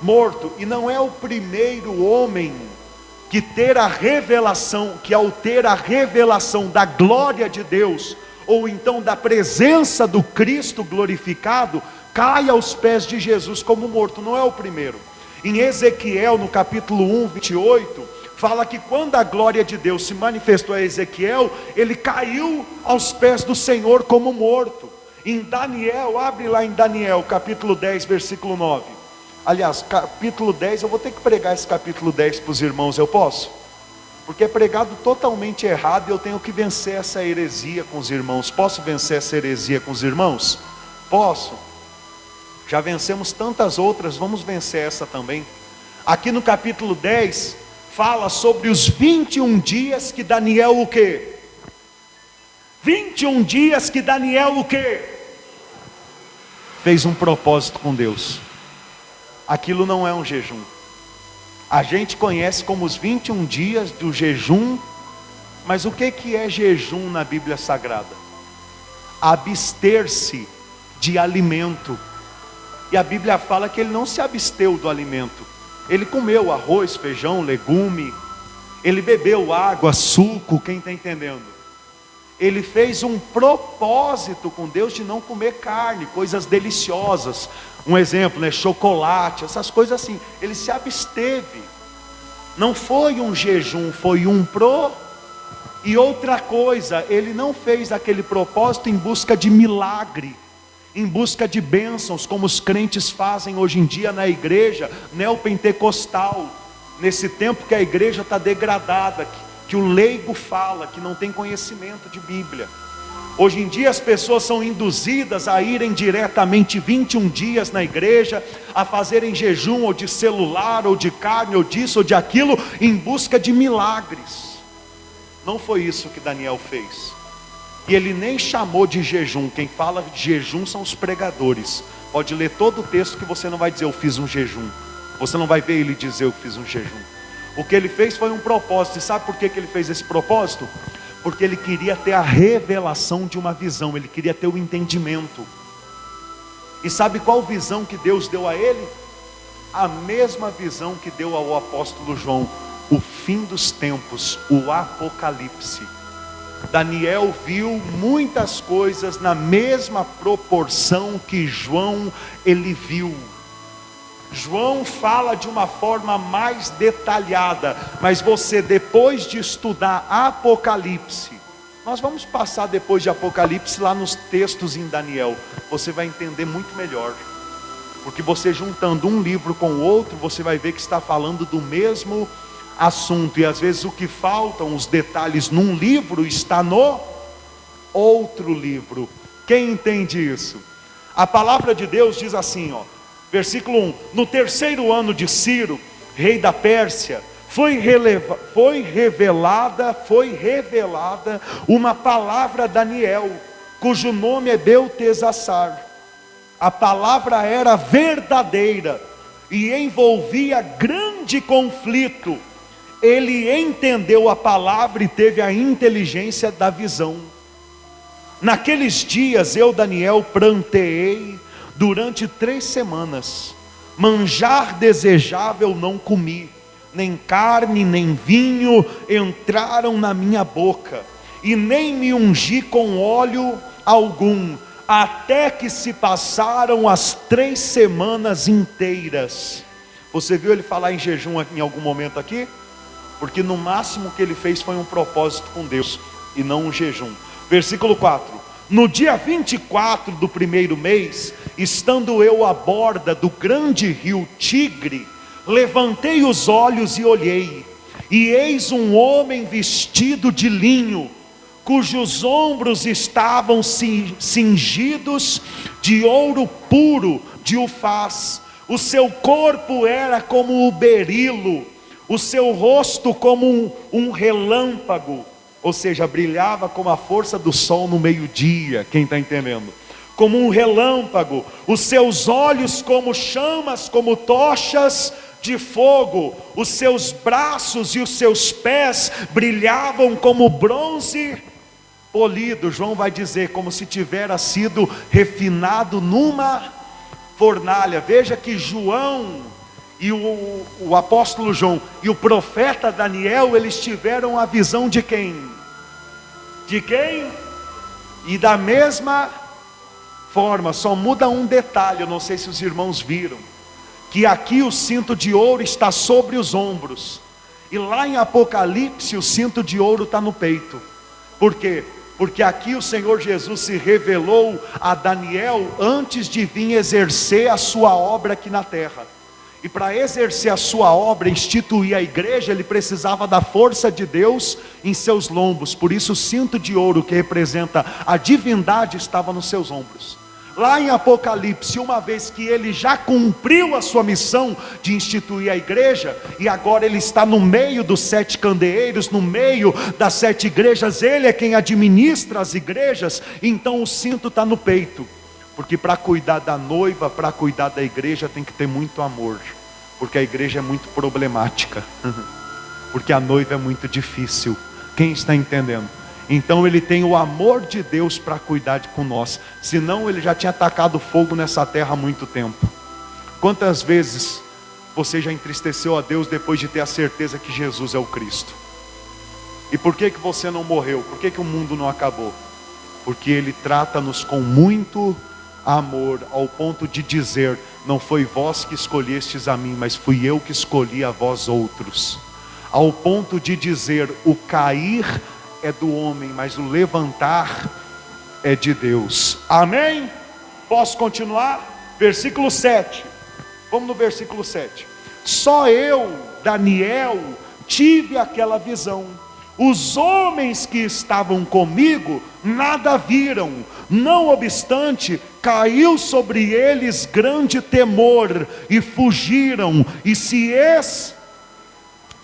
morto. E não é o primeiro homem que ter a revelação, que ao ter a revelação da glória de Deus, ou então da presença do Cristo glorificado, cai aos pés de Jesus como morto. Não é o primeiro. Em Ezequiel, no capítulo 1, 28, fala que quando a glória de Deus se manifestou a Ezequiel, ele caiu aos pés do Senhor como morto. Em Daniel, abre lá em Daniel, capítulo 10, versículo 9. Aliás, capítulo 10, eu vou ter que pregar esse capítulo 10 para os irmãos, eu posso? Porque é pregado totalmente errado e eu tenho que vencer essa heresia com os irmãos. Posso vencer essa heresia com os irmãos? Posso. Já vencemos tantas outras, vamos vencer essa também. Aqui no capítulo 10, fala sobre os 21 dias que Daniel o quê? 21 dias que Daniel o quê? Fez um propósito com Deus. Aquilo não é um jejum. A gente conhece como os 21 dias do jejum, mas o que é jejum na Bíblia Sagrada? Abster-se de alimento. E a Bíblia fala que ele não se absteu do alimento. Ele comeu arroz, feijão, legume. Ele bebeu água, suco, quem está entendendo? Ele fez um propósito com Deus de não comer carne, coisas deliciosas. Um exemplo, né? Chocolate, essas coisas assim. Ele se absteve. Não foi um jejum, foi um E outra coisa, ele não fez aquele propósito em busca de milagre, em busca de bênçãos, como os crentes fazem hoje em dia na igreja neopentecostal, nesse tempo que a igreja está degradada, que o leigo fala, que não tem conhecimento de Bíblia. Hoje em dia as pessoas são induzidas a irem diretamente 21 dias na igreja, a fazerem jejum ou de celular, ou de carne, ou disso, ou de aquilo, em busca de milagres. Não foi isso que Daniel fez. E ele nem chamou de jejum. Quem fala de jejum são os pregadores. Pode ler todo o texto que você não vai dizer eu fiz um jejum. Você não vai ver ele dizer eu fiz um jejum. O que ele fez foi um propósito. E sabe por que ele fez esse propósito? Porque ele queria ter a revelação de uma visão. Ele queria ter o entendimento. E sabe qual visão que Deus deu a ele? A mesma visão que deu ao apóstolo João. O fim dos tempos, o Apocalipse. Daniel viu muitas coisas na mesma proporção que João ele viu. João fala de uma forma mais detalhada, mas você, depois de estudar Apocalipse, nós vamos passar depois de Apocalipse lá nos textos em Daniel, você vai entender muito melhor, porque você juntando um livro com o outro, você vai ver que está falando do mesmo assunto, e às vezes o que faltam, os detalhes num livro, está no outro livro. Quem entende isso? A palavra de Deus diz assim, ó, versículo 1: no terceiro ano de Ciro, rei da Pérsia, foi revelada uma palavra a Daniel, cujo nome é Beltesassar. A palavra era verdadeira e envolvia grande conflito. Ele entendeu a palavra e teve a inteligência da visão. Naqueles dias eu, Daniel, pranteei durante 3 semanas. Manjar desejável não comi, nem carne nem vinho entraram na minha boca, e nem me ungi com óleo algum, até que se passaram as 3 semanas inteiras. Você viu ele falar em jejum em algum momento aqui? Porque no máximo que ele fez foi um propósito com Deus, e não um jejum. Versículo 4: no dia 24 do primeiro mês, estando eu à borda do grande rio Tigre, levantei os olhos e olhei, e eis um homem vestido de linho, cujos ombros estavam cingidos de ouro puro de Ufaz. O seu corpo era como o berilo, o seu rosto como um relâmpago, ou seja, brilhava como a força do sol no meio-dia. Quem está entendendo? como um relâmpago, os seus olhos como chamas, como tochas de fogo, os seus braços e os seus pés brilhavam como bronze polido. João vai dizer, como se tivera sido refinado numa fornalha. Veja que João e o apóstolo João e o profeta Daniel, eles tiveram a visão de quem? De quem? E da mesma forma, só muda um detalhe, eu não sei se os irmãos viram, que aqui o cinto de ouro está sobre os ombros, e lá em Apocalipse o cinto de ouro está no peito. Por quê? Porque aqui o Senhor Jesus se revelou a Daniel antes de vir exercer a sua obra aqui na terra. E para exercer a sua obra, instituir a igreja, ele precisava da força de Deus em seus lombos. Por isso o cinto de ouro, que representa a divindade, estava nos seus ombros. Lá em Apocalipse, uma vez que ele já cumpriu a sua missão de instituir a igreja, e agora ele está no meio dos 7 candeeiros, no meio das 7 igrejas, ele é quem administra as igrejas, então o cinto está no peito. Porque para cuidar da noiva, para cuidar da igreja, tem que ter muito amor. Porque a igreja é muito problemática. Porque a noiva é muito difícil. Quem está entendendo? Então ele tem o amor de Deus para cuidar com nós. Senão ele já tinha atacado fogo nessa terra há muito tempo. Quantas vezes você já entristeceu a Deus depois de ter a certeza que Jesus é o Cristo? E por que você não morreu? Por que o mundo não acabou? Porque Ele trata-nos com muito amor, ao ponto de dizer: não foi vós que escolhestes a mim, mas fui eu que escolhi a vós outros. Ao ponto de dizer: o cair é do homem, mas o levantar é de Deus. Amém? Posso continuar? Versículo 7. Vamos no versículo 7. Só eu, Daniel, tive aquela visão. Os homens que estavam comigo nada viram. Não obstante, caiu sobre eles grande temor e fugiram e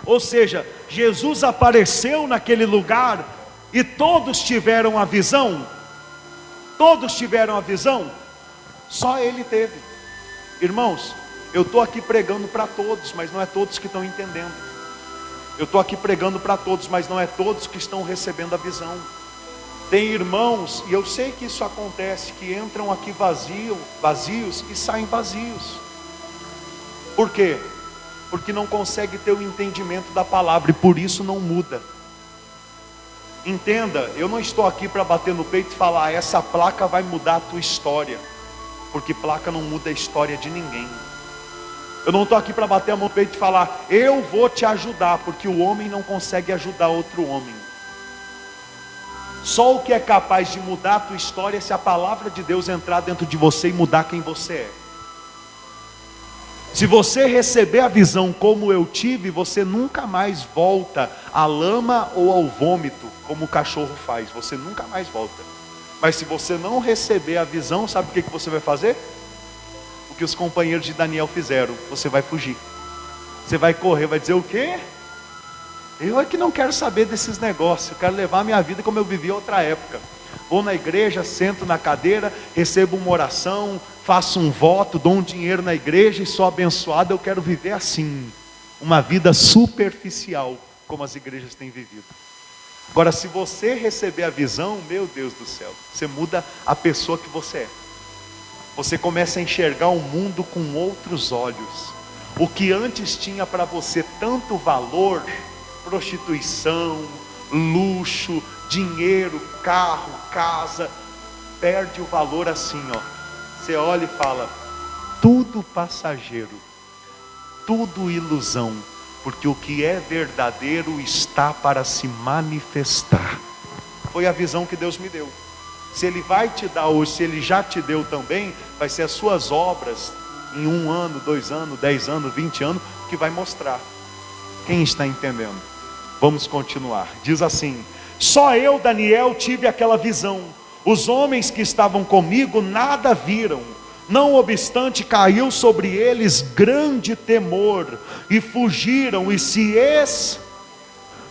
ou seja, Jesus apareceu naquele lugar e todos tiveram a visão. Todos tiveram a visão. Só ele teve. Irmãos, eu estou aqui pregando para todos, mas não é todos que estão entendendo. Eu estou aqui pregando para todos, mas não é todos que estão recebendo a visão. Tem irmãos, e eu sei que isso acontece, que entram aqui vazios e saem vazios. Por quê? Porque não consegue ter o entendimento da palavra e por isso não muda. Entenda, eu não estou aqui para bater no peito e falar: essa placa vai mudar a tua história, porque placa não muda a história de ninguém. Eu não estou aqui para bater a mão no peito e falar: eu vou te ajudar, porque o homem não consegue ajudar outro homem. Só o que é capaz de mudar a tua história é se a palavra de Deus entrar dentro de você e mudar quem você é. Se você receber a visão como eu tive, você nunca mais volta à lama ou ao vômito, como o cachorro faz. Você nunca mais volta. Mas se você não receber a visão, sabe o que você vai fazer? O que os companheiros de Daniel fizeram: você vai fugir. Você vai correr, vai dizer: o quê? Eu é que não quero saber desses negócios. Eu quero levar a minha vida como eu vivia outra época. Vou na igreja, sento na cadeira, recebo uma oração, faço um voto, dou um dinheiro na igreja e sou abençoado. Eu quero viver assim, uma vida superficial, como as igrejas têm vivido. Agora, se você receber a visão, meu Deus do céu, você muda a pessoa que você é. Você começa a enxergar o mundo com outros olhos. O que antes tinha para você tanto valor, prostituição, luxo, dinheiro, carro, casa, perde o valor assim, ó. Você olha e fala: tudo passageiro, tudo ilusão, porque o que é verdadeiro está para se manifestar. Foi a visão que Deus me deu. Se Ele vai te dar hoje, se Ele já te deu também, vai ser as suas obras em 1 ano, 2 anos, 10 anos, 20 anos, que vai mostrar. Quem está entendendo? Vamos continuar. Diz assim: só eu, Daniel, tive aquela visão. Os homens que estavam comigo nada viram. Não obstante, caiu sobre eles grande temor e fugiram e se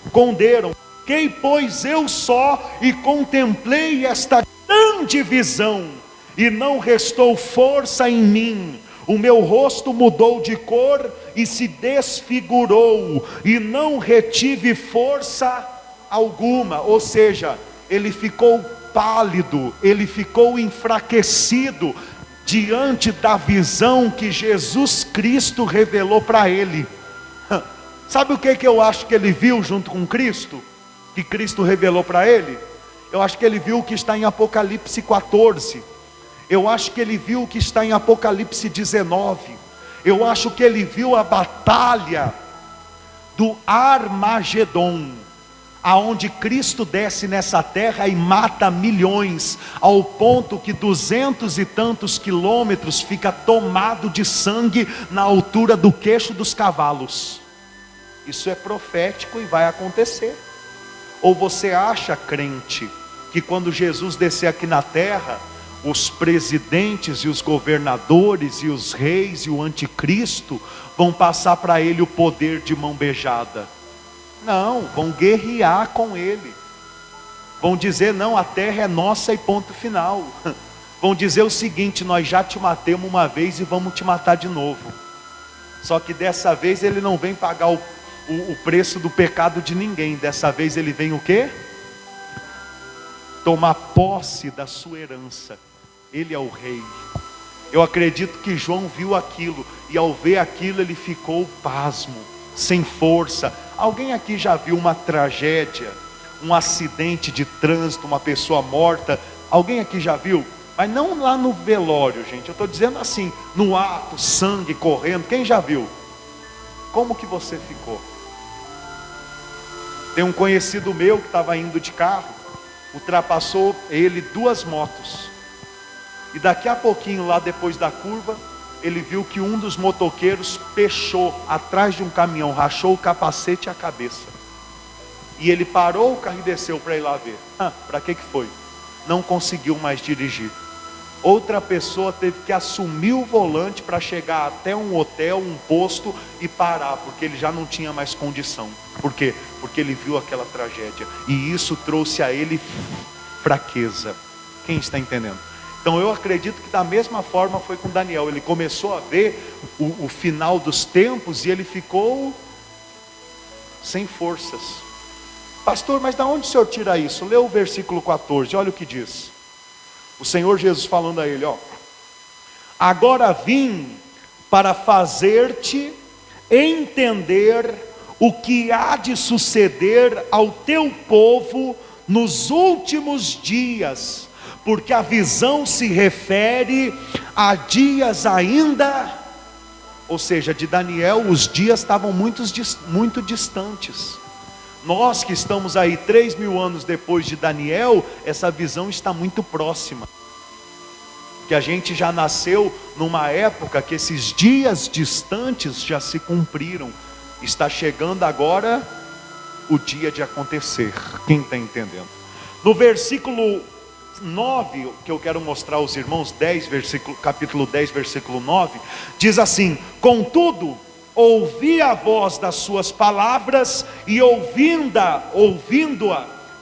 esconderam. Fiquei, pois, eu só e contemplei esta grande visão. e não restou força em mim. O meu rosto mudou de cor e se desfigurou, e não retive força alguma. Ou seja, ele ficou pálido, ele ficou enfraquecido diante da visão que Jesus Cristo revelou para ele. Sabe o que eu acho que ele viu junto com Cristo? Que Cristo revelou para ele? Eu acho que ele viu o que está em Apocalipse 14. Eu acho que ele viu o que está em Apocalipse 19. Eu acho que ele viu a batalha do Armagedon, aonde Cristo desce nessa terra e mata milhões, ao ponto que 200 e tantos quilômetros fica tomado de sangue na altura do queixo dos cavalos. Isso é profético e vai acontecer. Ou você acha, crente, que quando Jesus descer aqui na terra, os presidentes e os governadores e os reis e o anticristo vão passar para ele o poder de mão beijada? Não, vão guerrear com ele. Vão dizer, não, a terra é nossa e ponto final. Vão dizer o seguinte: nós já te matamos uma vez e vamos te matar de novo. Só que dessa vez ele não vem pagar o preço do pecado de ninguém. Dessa vez ele vem o quê? Tomar posse da sua herança. Ele é o rei. Eu acredito que João viu aquilo, e ao ver aquilo ele ficou pasmo, sem força. Alguém aqui já viu uma tragédia, um acidente de trânsito, uma pessoa morta? Alguém aqui já viu? Mas não lá no velório, gente. Eu estou dizendo assim, no ato, sangue correndo. Quem já viu? Como que você ficou? Tem um conhecido meu que estava indo de carro, ultrapassou ele 2 motos. E daqui a pouquinho, lá depois da curva, ele viu que um dos motoqueiros pechou atrás de um caminhão, rachou o capacete e a cabeça. E ele parou o carro e desceu para ir lá ver. Para que foi? Não conseguiu mais dirigir. Outra pessoa teve que assumir o volante para chegar até um hotel, um posto e parar, porque ele já não tinha mais condição. Por quê? Porque ele viu aquela tragédia, e isso trouxe a ele fraqueza. Quem está entendendo? Então eu acredito que da mesma forma foi com Daniel. Ele começou a ver o final dos tempos e ele ficou sem forças. Pastor, mas de onde o senhor tira isso? Lê o versículo 14, olha o que diz. O Senhor Jesus falando a ele, agora vim para fazer-te entender o que há de suceder ao teu povo nos últimos dias, porque a visão se refere a dias ainda, ou seja, de Daniel os dias estavam muito distantes. Nós que estamos aí 3.000 anos depois de Daniel, essa visão está muito próxima. Que a gente já nasceu numa época que esses dias distantes já se cumpriram. Está chegando agora o dia de acontecer. Quem está entendendo? No versículo 9, que eu quero mostrar aos irmãos, capítulo 10, versículo 9, diz assim: contudo, ouvi a voz das suas palavras, e ouvindo-a,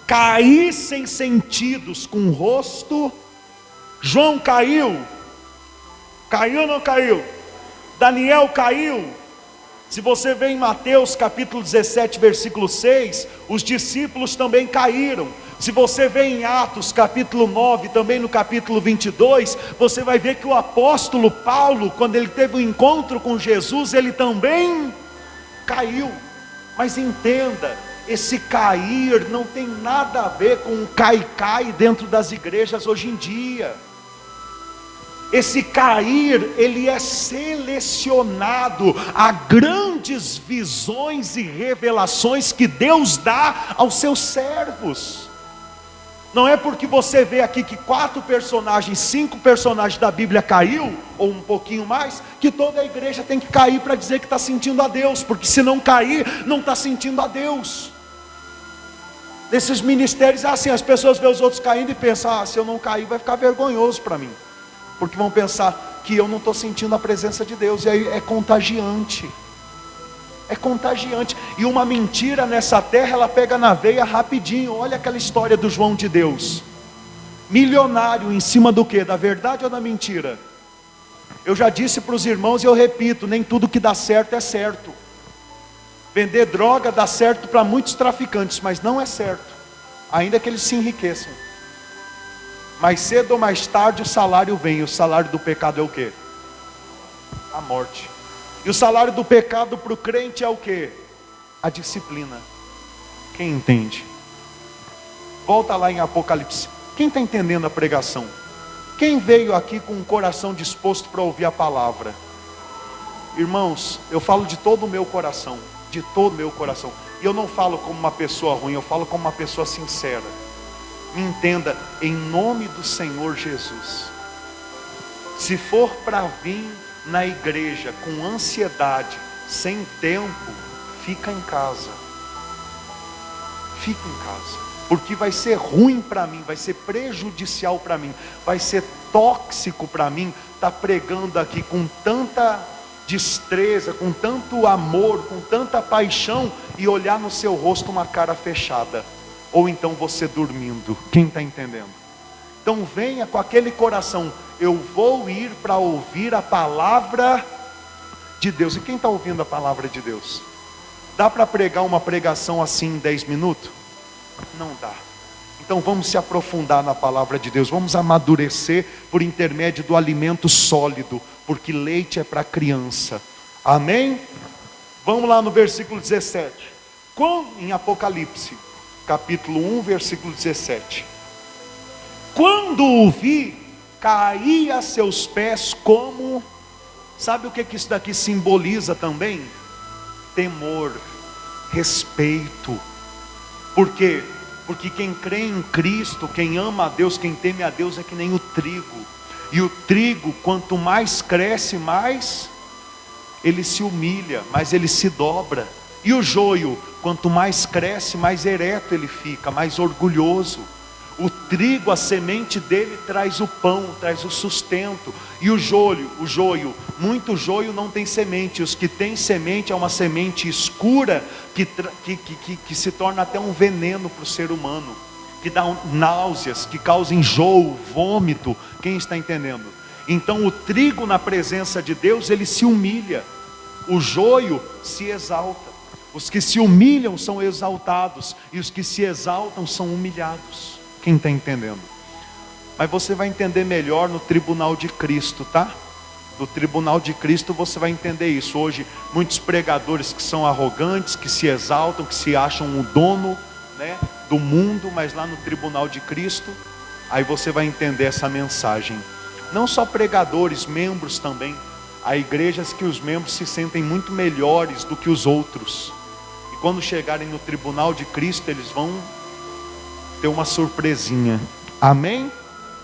caí sem sentidos, com o rosto. João caiu ou não caiu? Daniel caiu. Se você vê em Mateus capítulo 17, versículo 6, os discípulos também caíram. Se você vê em Atos capítulo 9, também no capítulo 22, você vai ver que o apóstolo Paulo, quando ele teve um encontro com Jesus, ele também caiu. Mas entenda, esse cair não tem nada a ver com o cai-cai dentro das igrejas hoje em dia. Esse cair, ele é selecionado a grandes visões e revelações que Deus dá aos seus servos. Não é porque você vê aqui que 4 personagens, 5 personagens da Bíblia caiu, ou um pouquinho mais, que toda a igreja tem que cair para dizer que está sentindo a Deus, porque se não cair, não está sentindo a Deus. Nesses ministérios é assim, as pessoas veem os outros caindo e pensam, se eu não cair vai ficar vergonhoso para mim, porque vão pensar que eu não estou sentindo a presença de Deus, e aí é contagiante. É contagiante. E uma mentira nessa terra, ela pega na veia rapidinho. Olha aquela história do João de Deus. milionário em cima do quê? Da verdade ou da mentira? Eu já disse para os irmãos e eu repito, nem tudo que dá certo é certo. Vender droga dá certo para muitos traficantes, mas não é certo, ainda que eles se enriqueçam. Mais cedo ou mais tarde o salário vem. O salário do pecado é o quê? A morte. E o salário do pecado para o crente é o quê? A disciplina. Quem entende? Volta lá em Apocalipse. Quem está entendendo a pregação? Quem veio aqui com o coração disposto para ouvir a palavra? Irmãos, eu falo de todo o meu coração. De todo o meu coração. E eu não falo como uma pessoa ruim, eu falo como uma pessoa sincera. Me entenda, em nome do Senhor Jesus. Se for para vir na igreja com ansiedade, sem tempo, fica em casa. Fica em casa. Porque vai ser ruim para mim, vai ser prejudicial para mim, vai ser tóxico para mim, estar pregando aqui com tanta destreza, com tanto amor, com tanta paixão, e olhar no seu rosto uma cara fechada. Ou então você dormindo. Quem está entendendo? Então venha com aquele coração. Eu vou ir para ouvir a palavra de Deus. E quem está ouvindo a palavra de Deus? Dá para pregar uma pregação assim em 10 minutos? Não dá. Então vamos se aprofundar na palavra de Deus. Vamos amadurecer por intermédio do alimento sólido. Porque leite é para criança. Amém? Vamos lá no versículo 17. Em Apocalipse capítulo 1, versículo 17. Quando o vi, caí a seus pés como... Sabe o que isso daqui simboliza também? Temor, respeito. Por quê? Porque quem crê em Cristo, quem ama a Deus, quem teme a Deus é que nem o trigo. E o trigo, quanto mais cresce, mais ele se humilha, mais ele se dobra. E o joio, quanto mais cresce, mais ereto ele fica, mais orgulhoso. O trigo, a semente dele traz o pão, traz o sustento. E o joio, muito joio não tem semente. Os que têm semente é uma semente escura que se torna até um veneno para o ser humano, que dá náuseas, que causa enjoo, vômito. Quem está entendendo? Então o trigo na presença de Deus, ele se humilha. O joio se exalta. Os que se humilham são exaltados, e os que se exaltam são humilhados. Quem está entendendo? Mas você vai entender melhor no tribunal de Cristo, tá? No tribunal de Cristo você vai entender isso. Hoje muitos pregadores que são arrogantes, que se exaltam, que se acham o dono, né, do mundo, mas lá no tribunal de Cristo, aí você vai entender essa mensagem. Não só pregadores, membros também. Há igrejas que os membros se sentem muito melhores do que os outros. E quando chegarem no tribunal de Cristo, eles vão ter uma surpresinha. Amém?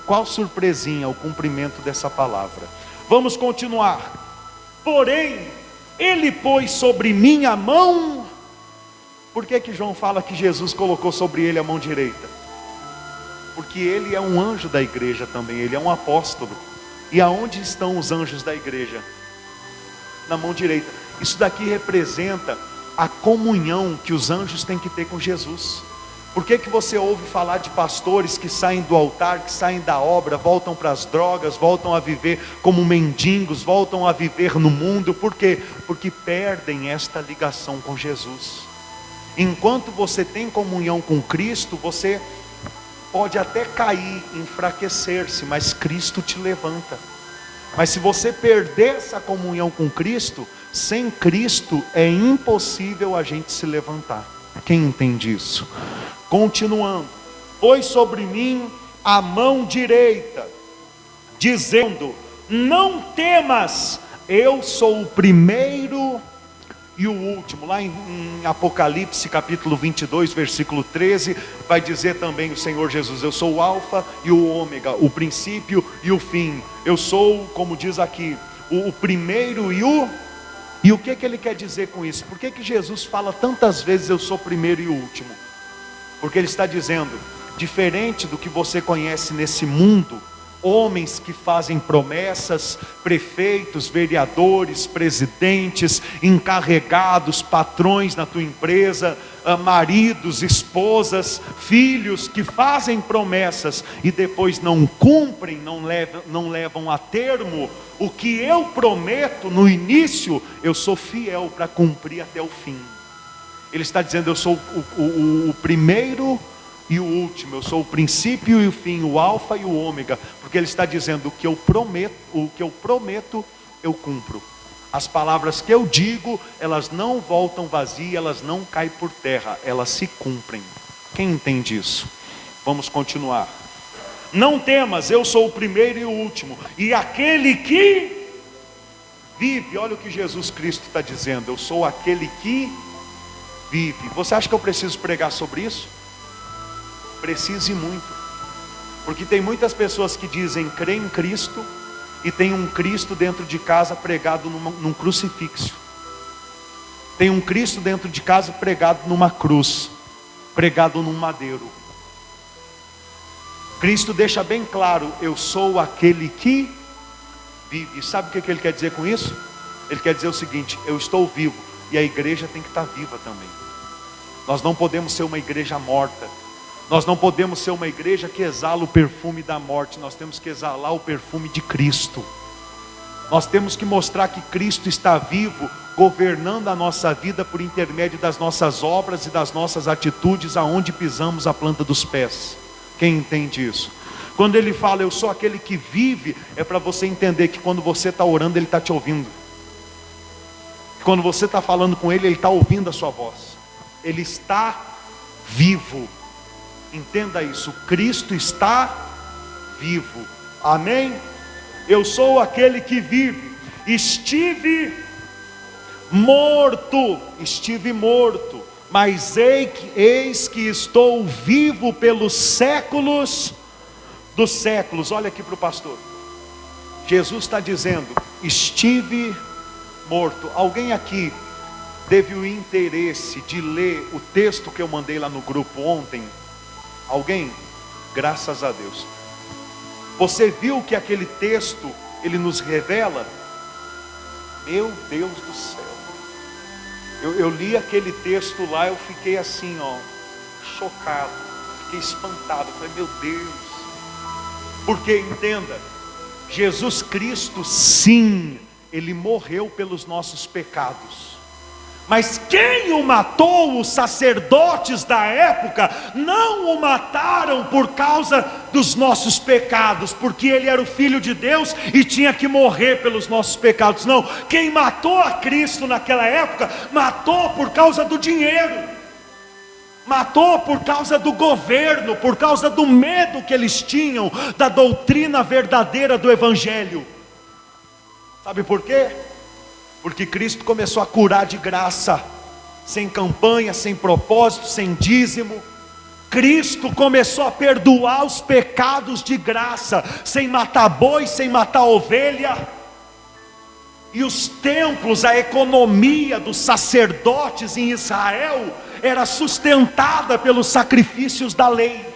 Qual surpresinha? O cumprimento dessa palavra. Vamos continuar. Porém, ele pôs sobre mim a mão. Por que João fala que Jesus colocou sobre ele a mão direita? Porque ele é um anjo da igreja também, ele é um apóstolo. E aonde estão os anjos da igreja? Na mão direita. Isso daqui representa a comunhão que os anjos têm que ter com Jesus. Por que você ouve falar de pastores que saem do altar, que saem da obra, voltam para as drogas, voltam a viver como mendigos, voltam a viver no mundo? Por quê? Porque perdem esta ligação com Jesus. Enquanto você tem comunhão com Cristo, você pode até cair, enfraquecer-se, mas Cristo te levanta. Mas se você perder essa comunhão com Cristo, sem Cristo é impossível a gente se levantar. Quem entende isso? Continuando. Pôs sobre mim a mão direita, dizendo: não temas, eu sou o primeiro e o último. Lá em Apocalipse capítulo 22, versículo 13, vai dizer também o Senhor Jesus: eu sou o alfa e o ômega, o princípio e o fim. Eu sou, como diz aqui, o primeiro e o... E o que ele quer dizer com isso? Por que Jesus fala tantas vezes eu sou o primeiro e o último? Porque ele está dizendo, diferente do que você conhece nesse mundo, homens que fazem promessas, prefeitos, vereadores, presidentes, encarregados, patrões na tua empresa, maridos, esposas, filhos que fazem promessas e depois não cumprem, não levam a termo o que eu prometo no início. Eu sou fiel para cumprir até o fim. Ele está dizendo: eu sou o primeiro e o último, eu sou o princípio e o fim, o alfa e o ômega, porque ele está dizendo: o que eu prometo, eu cumpro. As palavras que eu digo, elas não voltam vazias, elas não caem por terra, elas se cumprem. Quem entende isso? Vamos continuar. Não temas, eu sou o primeiro e o último, e aquele que vive. Olha o que Jesus Cristo está dizendo: eu sou aquele que vive. Você acha que eu preciso pregar sobre isso? Precise muito, porque tem muitas pessoas que dizem crer em Cristo e tem um Cristo dentro de casa pregado num crucifixo. Tem um Cristo dentro de casa pregado numa cruz, pregado num madeiro. Cristo deixa bem claro: eu sou aquele que vive. E sabe o que ele quer dizer com isso? Ele quer dizer o seguinte: eu estou vivo, e a igreja tem que estar viva também. Nós não podemos ser uma igreja morta. Nós não podemos ser uma igreja que exala o perfume da morte. Nós temos que exalar o perfume de Cristo. Nós temos que mostrar que Cristo está vivo, governando a nossa vida por intermédio das nossas obras e das nossas atitudes, aonde pisamos a planta dos pés. Quem entende isso? Quando ele fala eu sou aquele que vive, é para você entender que quando você está orando, ele está te ouvindo. Quando você está falando com ele, ele está ouvindo a sua voz. Ele está vivo. Entenda isso: Cristo está vivo. Amém? Eu sou aquele que vive. Estive morto, mas eis que estou vivo pelos séculos dos séculos. Olha aqui para o pastor. Jesus está dizendo: estive morto. Alguém aqui teve o interesse de ler o texto que eu mandei lá no grupo ontem? Alguém? Graças a Deus. Você viu que aquele texto, ele nos revela? Meu Deus do céu. Eu li aquele texto lá, eu fiquei assim, chocado, fiquei espantado. Falei: meu Deus. Porque entenda, Jesus Cristo, sim, ele morreu pelos nossos pecados. Mas quem o matou? Os sacerdotes da época não o mataram por causa dos nossos pecados, porque ele era o Filho de Deus e tinha que morrer pelos nossos pecados. Não, quem matou a Cristo naquela época, matou por causa do dinheiro, matou por causa do governo, por causa do medo que eles tinham da doutrina verdadeira do Evangelho. Sabe por quê? Porque Cristo começou a curar de graça, sem campanha, sem propósito, sem dízimo. Cristo começou a perdoar os pecados de graça, sem matar boi, sem matar ovelha. E os templos, a economia dos sacerdotes em Israel era sustentada pelos sacrifícios da lei.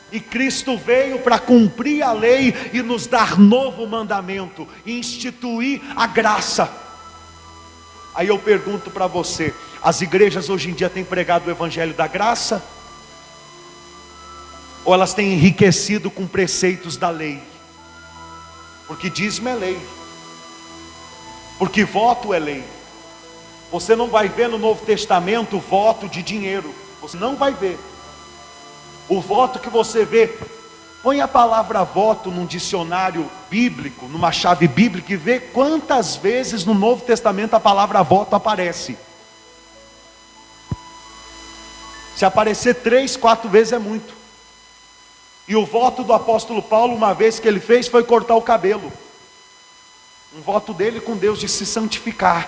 E Cristo veio para cumprir a lei e nos dar novo mandamento, instituir a graça. Aí eu pergunto para você: as igrejas hoje em dia têm pregado o evangelho da graça? Ou elas têm enriquecido com preceitos da lei? Porque dízimo é lei, porque voto é lei. Você não vai ver no Novo Testamento voto de dinheiro, você não vai ver. O voto que você vê, põe a palavra voto num dicionário bíblico, numa chave bíblica, e vê quantas vezes no Novo Testamento a palavra voto aparece. Se aparecer 3, 4 vezes é muito. E o voto do apóstolo Paulo, uma vez que ele fez, foi cortar o cabelo. Um voto dele com Deus de se santificar.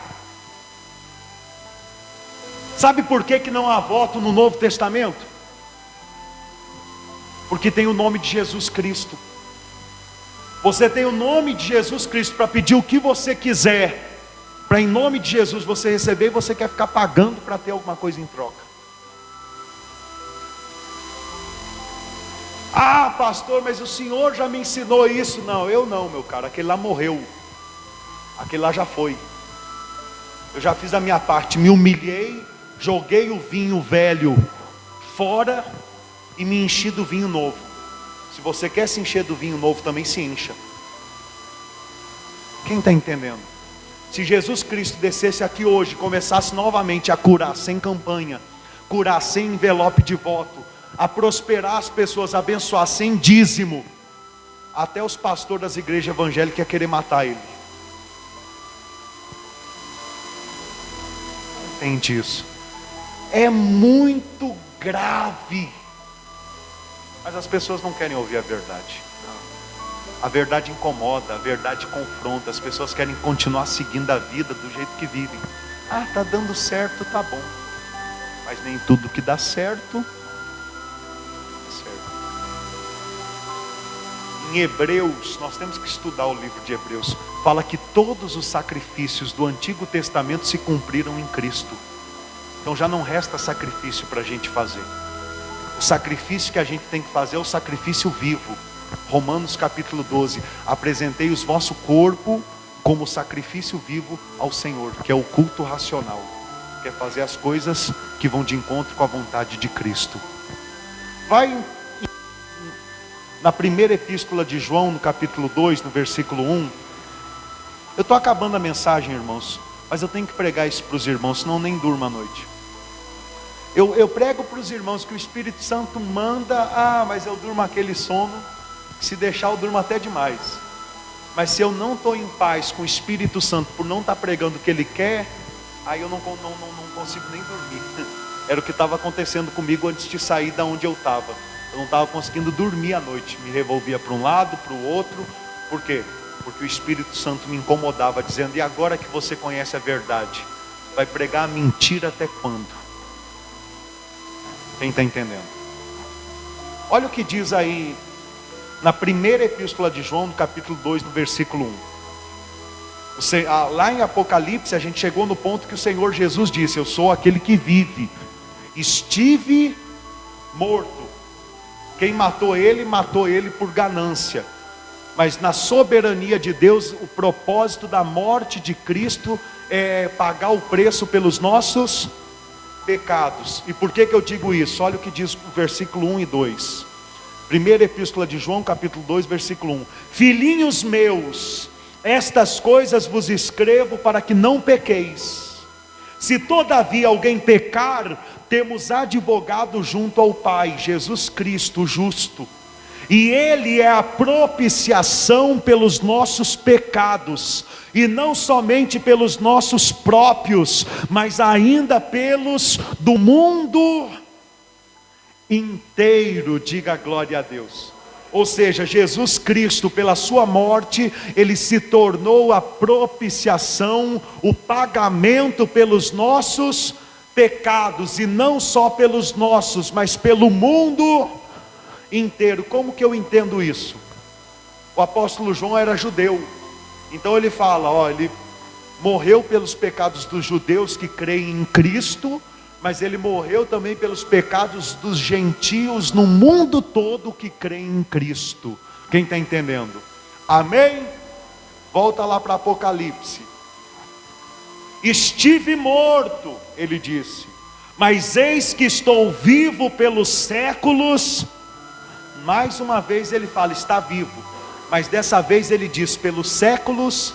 Sabe por que não há voto no Novo Testamento? Porque tem o nome de Jesus Cristo. Você tem o nome de Jesus Cristo para pedir o que você quiser, para em nome de Jesus você receber, e você quer ficar pagando para ter alguma coisa em troca. Ah, pastor, mas o senhor já me ensinou isso. Não, eu não, meu caro. Aquele lá morreu. Aquele lá já foi. Eu já fiz a minha parte, me humilhei, joguei o vinho velho fora e me enchi do vinho novo. Se você quer se encher do vinho novo, também se encha. Quem está entendendo? Se Jesus Cristo descesse aqui hoje e começasse novamente a curar sem campanha, curar sem envelope de voto, a prosperar as pessoas, abençoar sem dízimo, até os pastores das igrejas evangélicas iam querer matar ele. Entende isso? É muito grave. Mas as pessoas não querem ouvir a verdade. A verdade incomoda, a verdade confronta. As pessoas querem continuar seguindo a vida do jeito que vivem. Ah, está dando certo, tá bom. Mas nem tudo que dá certo, é certo. Em Hebreus, nós temos que estudar o livro de Hebreus. Fala que todos os sacrifícios do Antigo Testamento se cumpriram em Cristo. Então já não resta sacrifício para a gente fazer. O sacrifício que a gente tem que fazer é o sacrifício vivo. Romanos capítulo 12. Apresentei os vosso corpo como sacrifício vivo ao Senhor, que é o culto racional, que é fazer as coisas que vão de encontro com a vontade de Cristo. Vai na primeira epístola de João, no capítulo 2, no versículo 1. Eu estou acabando a mensagem, irmãos, mas eu tenho que pregar isso para os irmãos, senão nem durmo à noite. Eu prego para os irmãos que o Espírito Santo manda, mas eu durmo aquele sono, se deixar eu durmo até demais. Mas se eu não estou em paz com o Espírito Santo por não estar pregando o que Ele quer, aí eu não consigo nem dormir. Era o que estava acontecendo comigo antes de sair da onde eu estava. Eu não estava conseguindo dormir à noite, me revolvia para um lado, para o outro. Por quê? Porque o Espírito Santo me incomodava, dizendo: e agora que você conhece a verdade, vai pregar a mentira até quando? Quem está entendendo? Olha o que diz aí na primeira epístola de João, no capítulo 2, no versículo 1. Lá em Apocalipse, a gente chegou no ponto que o Senhor Jesus disse: eu sou aquele que vive. Estive morto. Quem matou ele por ganância. Mas na soberania de Deus, o propósito da morte de Cristo é pagar o preço pelos nossos pecados. E por que eu digo isso? Olha o que diz o versículo 1 e 2. Primeira epístola de João, capítulo 2, versículo 1. Filhinhos meus, estas coisas vos escrevo para que não pequeis. Se todavia alguém pecar, temos advogado junto ao Pai, Jesus Cristo, o justo. E Ele é a propiciação pelos nossos pecados, e não somente pelos nossos próprios, mas ainda pelos do mundo inteiro. Diga glória a Deus. Ou seja, Jesus Cristo, pela sua morte, Ele se tornou a propiciação, o pagamento pelos nossos pecados, e não só pelos nossos, mas pelo mundo inteiro. Como que eu entendo isso? O apóstolo João era judeu, então ele fala, ele morreu pelos pecados dos judeus que creem em Cristo, mas ele morreu também pelos pecados dos gentios no mundo todo que creem em Cristo. Quem está entendendo? Amém? Volta lá para Apocalipse. Estive morto, ele disse, mas eis que estou vivo pelos séculos. Mais uma vez ele fala, está vivo, mas dessa vez ele diz pelos séculos.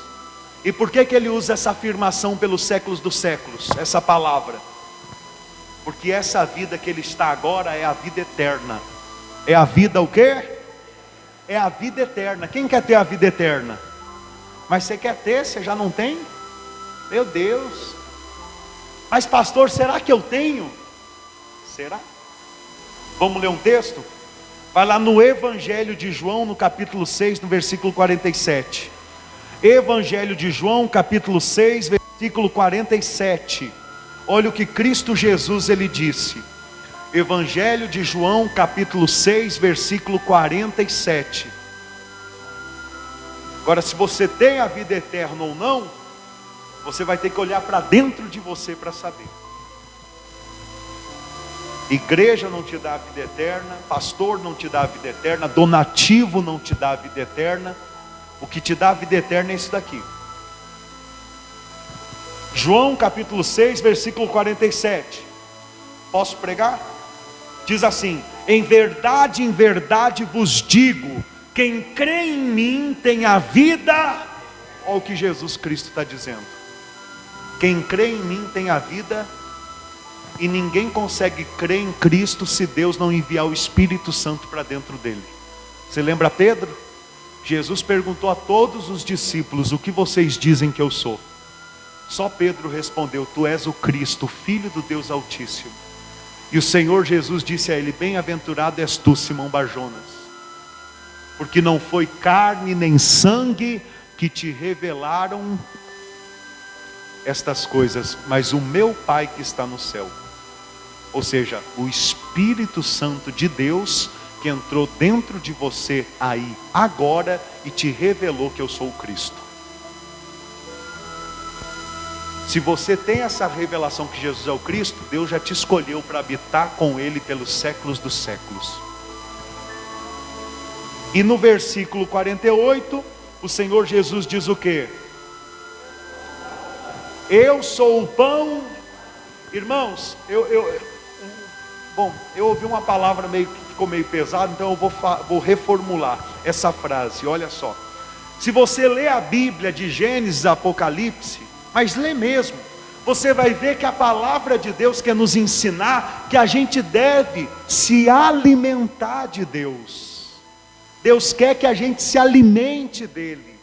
E por que ele usa essa afirmação pelos séculos dos séculos, essa palavra? Porque essa vida que ele está agora é a vida eterna. É a vida o quê? É a vida eterna. Quem quer ter a vida eterna? Mas você quer ter, você já não tem? Meu Deus. Mas pastor, será que eu tenho? Será? Vamos ler um texto? Vai lá no Evangelho de João, no capítulo 6, no versículo 47. Evangelho de João, capítulo 6, versículo 47. Olha o que Cristo Jesus ele disse. Evangelho de João, capítulo 6, versículo 47. Agora, se você tem a vida eterna ou não, você vai ter que olhar para dentro de você para saber. Igreja não te dá a vida eterna, pastor não te dá a vida eterna, donativo não te dá a vida eterna. O que te dá a vida eterna é isso daqui. João capítulo 6, versículo 47. Posso pregar? Diz assim: em verdade vos digo, quem crê em mim tem a vida. Olha o que Jesus Cristo está dizendo. Quem crê em mim tem a vida. E ninguém consegue crer em Cristo se Deus não enviar o Espírito Santo para dentro dele. Você lembra Pedro? Jesus perguntou a todos os discípulos: o que vocês dizem que eu sou? Só Pedro respondeu: tu és o Cristo, Filho do Deus Altíssimo. E o Senhor Jesus disse a ele: bem-aventurado és tu, Simão Barjonas, porque não foi carne nem sangue que te revelaram estas coisas, mas o meu Pai que está no céu. Ou seja, o Espírito Santo de Deus que entrou dentro de você aí, agora, e te revelou que eu sou o Cristo. Se você tem essa revelação que Jesus é o Cristo, Deus já te escolheu para habitar com Ele pelos séculos dos séculos. E no versículo 48, o Senhor Jesus diz o quê? Eu sou o pão. Irmãos, eu ouvi uma palavra que ficou meio pesada, então eu vou reformular essa frase. Olha só, se você lê a Bíblia de Gênesis a Apocalipse, mas lê mesmo, você vai ver que a palavra de Deus quer nos ensinar que a gente deve se alimentar de Deus. Deus quer que a gente se alimente dele.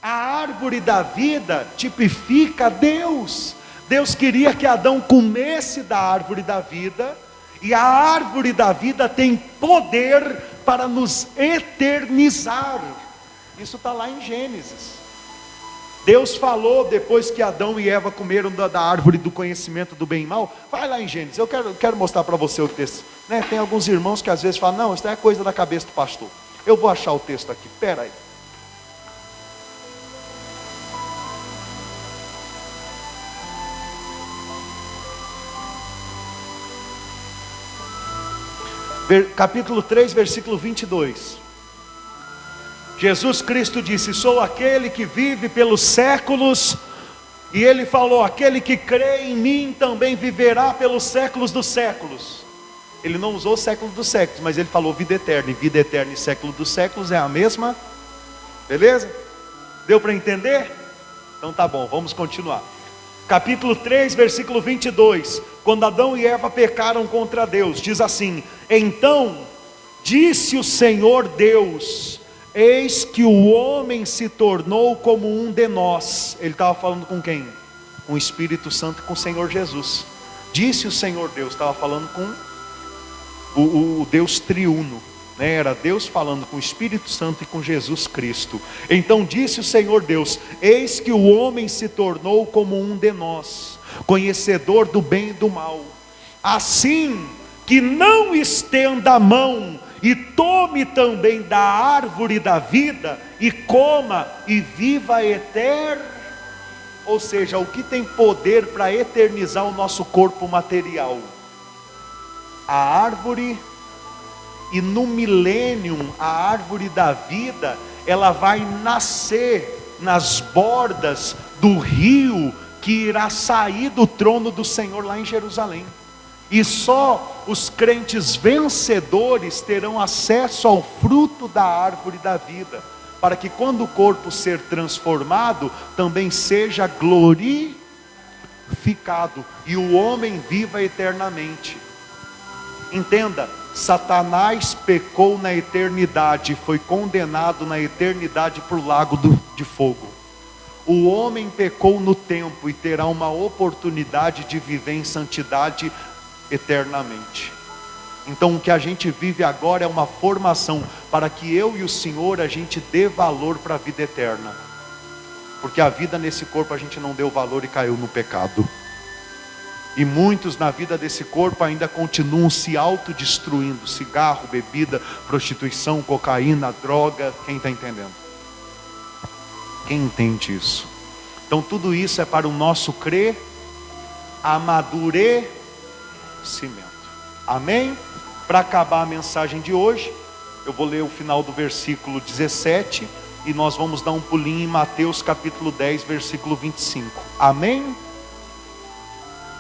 A árvore da vida tipifica Deus. Deus queria que Adão comesse da árvore da vida, e a árvore da vida tem poder para nos eternizar. Isso está lá em Gênesis. Deus falou depois que Adão e Eva comeram da árvore do conhecimento do bem e mal. Vai lá em Gênesis, eu quero mostrar para você o texto. Tem alguns irmãos que às vezes falam: não, isso é coisa da cabeça do pastor. Eu vou achar o texto aqui, espera aí. Capítulo 3, versículo 22. Jesus Cristo disse: sou aquele que vive pelos séculos. E ele falou: aquele que crê em mim também viverá pelos séculos dos séculos. Ele não usou século dos séculos, mas ele falou vida eterna. E vida eterna e século dos séculos é a mesma. Beleza? Deu para entender? Então tá bom, vamos continuar. Capítulo 3, versículo 22. Quando Adão e Eva pecaram contra Deus, diz assim: então disse o Senhor Deus: eis que o homem se tornou como um de nós. Ele estava falando com quem? Com o Espírito Santo e com o Senhor Jesus. Disse o Senhor Deus, estava falando com o Deus triuno, era Deus falando com o Espírito Santo e com Jesus Cristo. Então disse o Senhor Deus: eis que o homem se tornou como um de nós, conhecedor do bem e do mal. Assim que não estenda a mão e tome também da árvore da vida e coma e viva eterno. Ou seja, o que tem poder para eternizar o nosso corpo material? A árvore. E no milênio, a árvore da vida, ela vai nascer nas bordas do rio que irá sair do trono do Senhor lá em Jerusalém. E só os crentes vencedores terão acesso ao fruto da árvore da vida, para que quando o corpo ser transformado, também seja glorificado e o homem viva eternamente. Entenda, Satanás pecou na eternidade, foi condenado na eternidade para o lago de fogo. O homem pecou no tempo e terá uma oportunidade de viver em santidade eternamente. Então o que a gente vive agora é uma formação para que eu e o Senhor a gente dê valor para a vida eterna. Porque a vida nesse corpo a gente não deu valor e caiu no pecado. E muitos na vida desse corpo ainda continuam se autodestruindo. Cigarro, bebida, prostituição, cocaína, droga. Quem está entendendo? Quem entende isso? Então tudo isso é para o nosso amadurecimento. Amém? Para acabar a mensagem de hoje, eu vou ler o final do versículo 17 e nós vamos dar um pulinho em Mateus capítulo 10, versículo 25. Amém?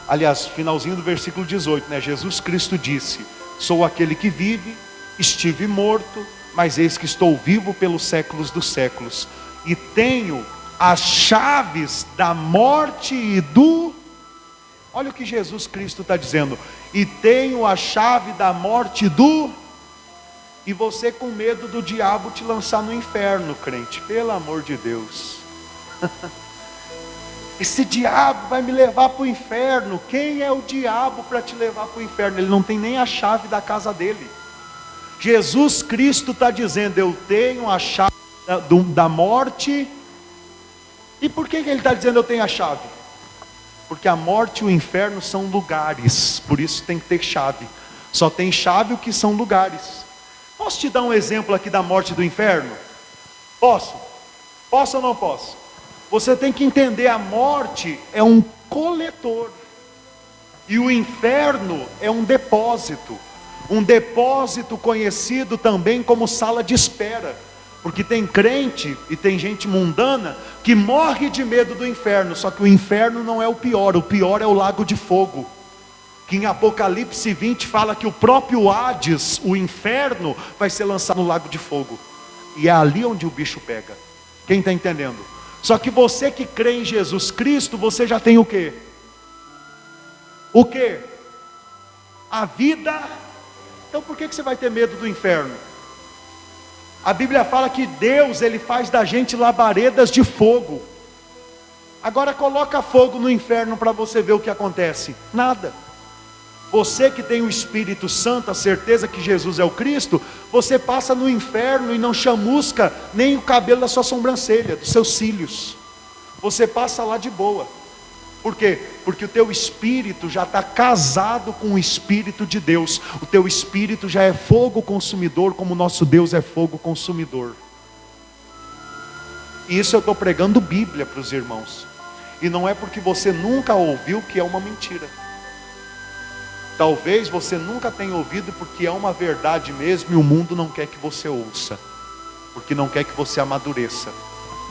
Aliás, finalzinho do versículo 18, né? Jesus Cristo disse: sou aquele que vive, estive morto, mas eis que estou vivo pelos séculos dos séculos, e tenho as chaves da morte e do... Olha o que Jesus Cristo está dizendo: e tenho a chave da morte e do... E você com medo do diabo te lançar no inferno, crente, pelo amor de Deus. Esse diabo vai me levar para o inferno. Quem é o diabo para te levar para o inferno? Ele não tem nem a chave da casa dele. Jesus Cristo está dizendo: eu tenho a chave da morte. E por que ele está dizendo eu tenho a chave? Porque a morte e o inferno são lugares, por isso tem que ter chave. Só tem chave o que são lugares. Posso te dar um exemplo aqui da morte e do inferno? Posso? Posso ou não posso? Você tem que entender, a morte é um coletor, e o inferno é um depósito conhecido também como sala de espera, porque tem crente e tem gente mundana que morre de medo do inferno, só que o inferno não é o pior é o lago de fogo, que em Apocalipse 20 fala que o próprio Hades, o inferno, vai ser lançado no lago de fogo, e é ali onde o bicho pega. Quem está entendendo? Só que você que crê em Jesus Cristo, você já tem o quê? O quê? A vida. Então por que você vai ter medo do inferno? A Bíblia fala que Deus, Ele faz da gente labaredas de fogo. Agora coloca fogo no inferno para você ver o que acontece. Nada. Você que tem o Espírito Santo, a certeza que Jesus é o Cristo, você passa no inferno e não chamusca nem o cabelo da sua sobrancelha, dos seus cílios. Você passa lá de boa. Por quê? Porque o teu espírito já está casado com o Espírito de Deus. O teu espírito já é fogo consumidor, como o nosso Deus é fogo consumidor. E isso eu estou pregando Bíblia para os irmãos. E não é porque você nunca ouviu que é uma mentira. Talvez você nunca tenha ouvido porque é uma verdade mesmo, e o mundo não quer que você ouça, porque não quer que você amadureça.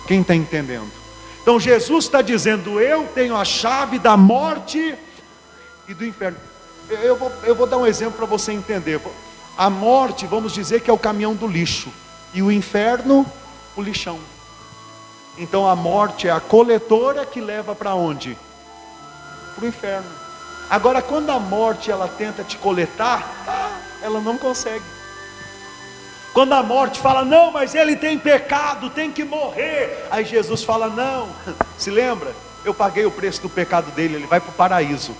Quem está entendendo? Então Jesus está dizendo: eu tenho a chave da morte e do inferno. Eu vou dar um exemplo para você entender. A morte, vamos dizer que é o caminhão do lixo, e o inferno, o lixão. Então a morte é a coletora que leva para onde? Para o inferno. Agora, quando a morte ela tenta te coletar, ela não consegue. Quando a morte fala: não, mas ele tem pecado, tem que morrer. Aí Jesus fala: não, se lembra? Eu paguei o preço do pecado dele, ele vai para o paraíso.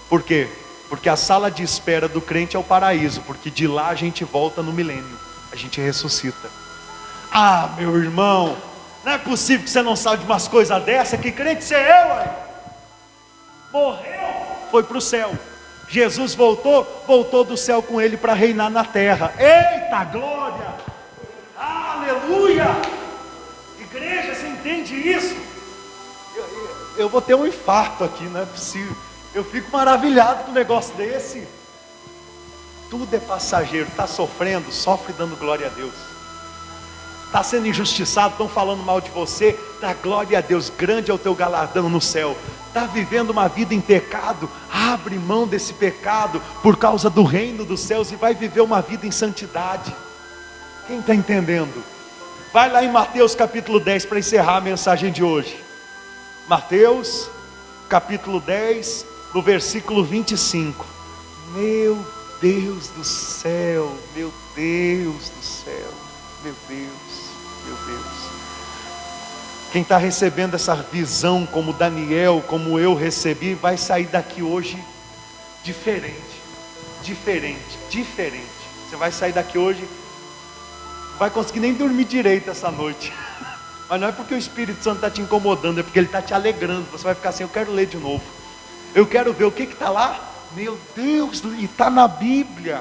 Por quê? Porque a sala de espera do crente é o paraíso, porque de lá a gente volta no milênio, a gente ressuscita. Ah, meu irmão, não é possível que você não sabe de umas coisas dessas. Que crente você é, ué? Morreu, foi para o céu. Jesus voltou do céu com ele para reinar na terra. Eita glória, aleluia. Igreja, você entende isso? Eu vou ter um infarto aqui, não é possível. Eu fico maravilhado com um negócio desse. Tudo é passageiro. Está sofrendo, sofre dando glória a Deus. Está sendo injustiçado, estão falando mal de você, dá glória a Deus, grande é o teu galardão no céu. Está vivendo uma vida em pecado, abre mão desse pecado por causa do reino dos céus e vai viver uma vida em santidade. Quem está entendendo? Vai lá em Mateus capítulo 10 para encerrar a mensagem de hoje. Mateus capítulo 10, no versículo 25. Meu Deus do céu, meu Deus do céu, meu Deus, meu Deus. Quem está recebendo essa visão como Daniel, como eu recebi, vai sair daqui hoje diferente. Você vai sair daqui hoje, não vai conseguir nem dormir direito essa noite. Mas não é porque o Espírito Santo está te incomodando, é porque ele está te alegrando. Você vai ficar assim: eu quero ler de novo, eu quero ver o que está lá. Meu Deus, e está na Bíblia.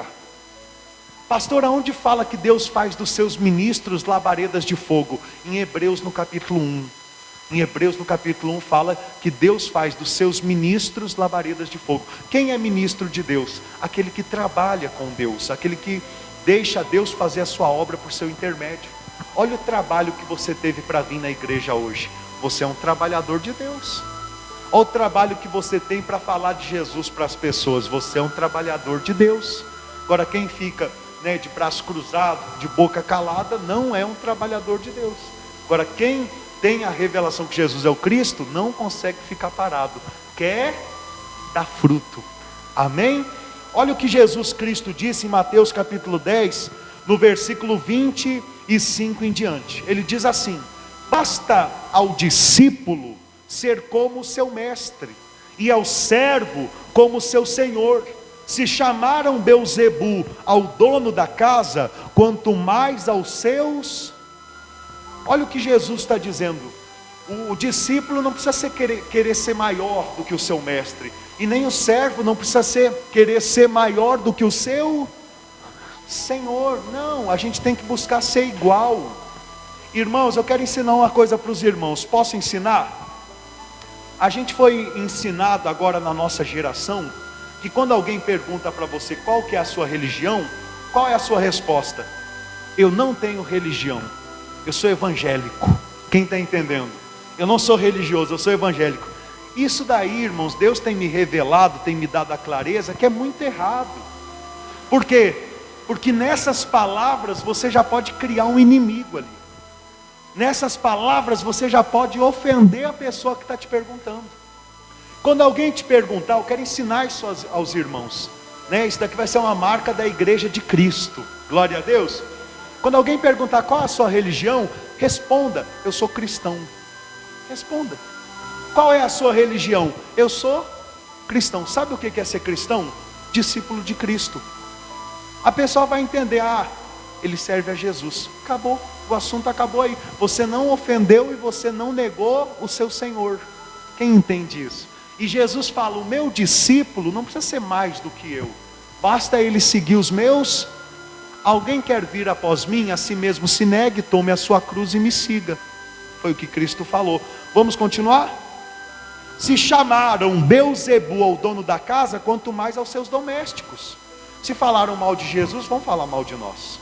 Pastor, aonde fala que Deus faz dos seus ministros labaredas de fogo? Em Hebreus no capítulo 1. Em Hebreus, no capítulo 1, fala que Deus faz dos seus ministros labaredas de fogo. Quem é ministro de Deus? Aquele que trabalha com Deus, aquele que deixa Deus fazer a sua obra por seu intermédio. Olha o trabalho que você teve para vir na igreja hoje. Você é um trabalhador de Deus. Olha o trabalho que você tem para falar de Jesus para as pessoas. Você é um trabalhador de Deus. Agora quem fica, de braço cruzado, de boca calada, não é um trabalhador de Deus. Agora quem tem a revelação que Jesus é o Cristo, não consegue ficar parado, quer dar fruto. Amém? Olha o que Jesus Cristo disse em Mateus capítulo 10, no versículo 25 em diante. Ele diz assim: basta ao discípulo ser como seu mestre, e ao servo como seu senhor. Se chamaram Beelzebu ao dono da casa, quanto mais aos seus. Olha o que Jesus está dizendo. O discípulo não precisa querer ser maior do que o seu mestre, e nem o servo não precisa querer ser maior do que o seu senhor. Não, a gente tem que buscar ser igual. Irmãos, eu quero ensinar uma coisa para os irmãos. Posso ensinar? A gente foi ensinado agora na nossa geração que quando alguém pergunta para você qual que é a sua religião, qual é a sua resposta? Eu não tenho religião, eu sou evangélico. Quem está entendendo? Eu não sou religioso, eu sou evangélico. Isso daí, irmãos, Deus tem me revelado, tem me dado a clareza que é muito errado. Por quê? Porque nessas palavras você já pode criar um inimigo ali. Nessas palavras você já pode ofender a pessoa que está te perguntando. Quando alguém te perguntar, eu quero ensinar isso aos irmãos, Isso daqui vai ser uma marca da igreja de Cristo. Glória a Deus. Quando alguém perguntar qual é a sua religião, responda: eu sou cristão. Responda: qual é a sua religião? Eu sou cristão. Sabe o que é ser cristão? Discípulo de Cristo. A pessoa vai entender: ele serve a Jesus. Acabou, o assunto acabou aí. Você não ofendeu e você não negou o seu Senhor. Quem entende isso? E Jesus fala: o meu discípulo não precisa ser mais do que eu, basta ele seguir os meus. Alguém quer vir após mim, a si mesmo se negue, tome a sua cruz e me siga. Foi o que Cristo falou. Vamos continuar? Se chamaram Beelzebu ao dono da casa, quanto mais aos seus domésticos. Se falaram mal de Jesus, vão falar mal de nós.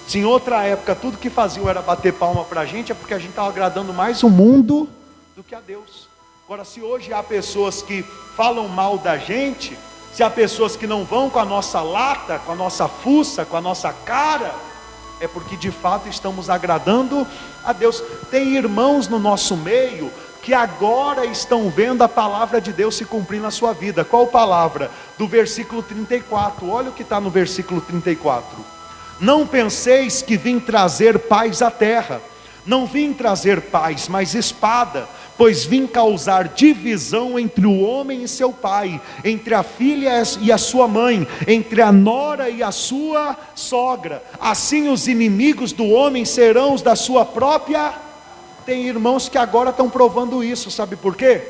Se em outra época tudo que faziam era bater palma para a gente, é porque a gente estava agradando mais o mundo do que a Deus. Agora, se hoje há pessoas que falam mal da gente, se há pessoas que não vão com a nossa lata, com a nossa fuça, com a nossa cara, é porque de fato estamos agradando a Deus. Tem irmãos no nosso meio que agora estão vendo a palavra de Deus se cumprir na sua vida. Qual palavra? Do versículo 34, olha o que está no versículo 34. Não penseis que vim trazer paz à terra. Não vim trazer paz, mas espada, pois vim causar divisão entre o homem e seu pai, entre a filha e a sua mãe, entre a nora e a sua sogra. Assim os inimigos do homem serão os da sua própria. Tem irmãos que agora estão provando isso, sabe por quê?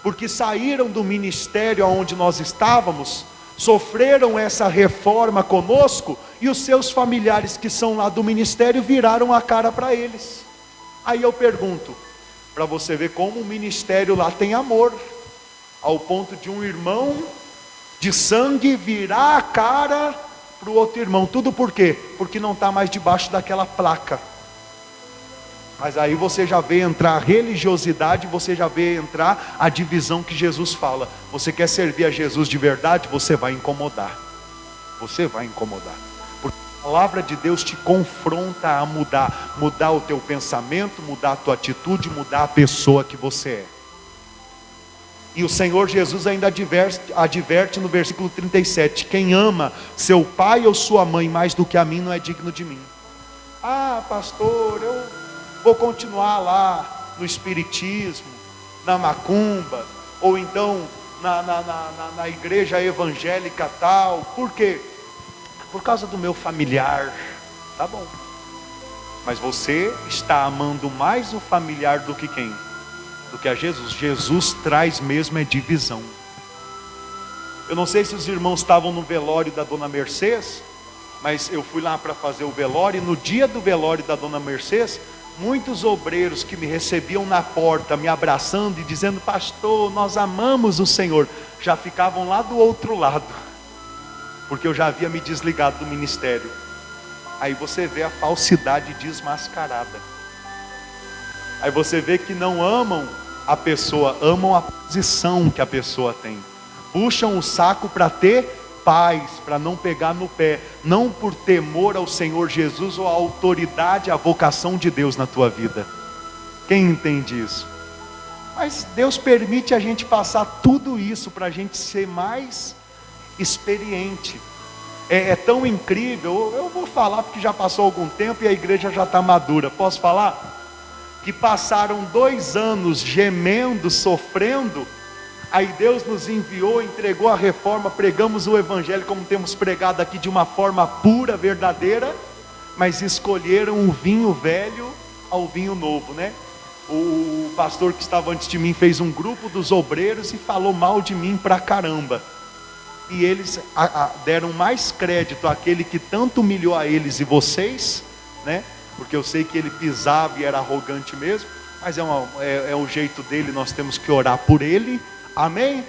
Porque saíram do ministério onde nós estávamos, sofreram essa reforma conosco, e os seus familiares que são lá do ministério viraram a cara para eles. Aí eu pergunto, para você ver como o ministério lá tem amor, ao ponto de um irmão de sangue virar a cara para o outro irmão. Tudo por quê? Porque não está mais debaixo daquela placa. Mas aí você já vê entrar a religiosidade, você já vê entrar a divisão que Jesus fala. Você quer servir a Jesus de verdade? Você vai incomodar. Você vai incomodar. Porque a palavra de Deus te confronta a mudar o teu pensamento, mudar a tua atitude, mudar a pessoa que você é. E o Senhor Jesus ainda adverte no versículo 37, quem ama seu pai ou sua mãe mais do que a mim, não é digno de mim. Pastor, eu vou continuar lá no espiritismo, na macumba, ou então na igreja evangélica tal. Por quê? Por causa do meu familiar. Tá bom, mas você está amando mais o familiar do que quem? Do que a Jesus. Jesus traz mesmo é divisão. Eu não sei se os irmãos estavam no velório da dona Mercedes, mas eu fui lá para fazer o velório, e no dia do velório da dona Mercedes, muitos obreiros que me recebiam na porta, me abraçando e dizendo: pastor, nós amamos o Senhor, já ficavam lá do outro lado, porque eu já havia me desligado do ministério. Aí você vê a falsidade desmascarada. Aí você vê que não amam a pessoa, amam a posição que a pessoa tem. Puxam o saco para ter paz, para não pegar no pé, não por temor ao Senhor Jesus ou à autoridade, à vocação de Deus na tua vida. Quem entende isso? Mas Deus permite a gente passar tudo isso para a gente ser mais experiente. É tão incrível. Eu vou falar porque já passou algum tempo e a igreja já está madura. Posso falar? Que passaram 2 anos gemendo, sofrendo. Aí Deus nos enviou, entregou a reforma, pregamos o evangelho como temos pregado aqui, de uma forma pura, verdadeira, mas escolheram o vinho velho ao vinho novo, né? O pastor que estava antes de mim fez um grupo dos obreiros e falou mal de mim pra caramba. E eles deram mais crédito àquele que tanto humilhou a eles e vocês, né? Porque eu sei que ele pisava e era arrogante mesmo, mas é o jeito dele, nós temos que orar por ele, amém?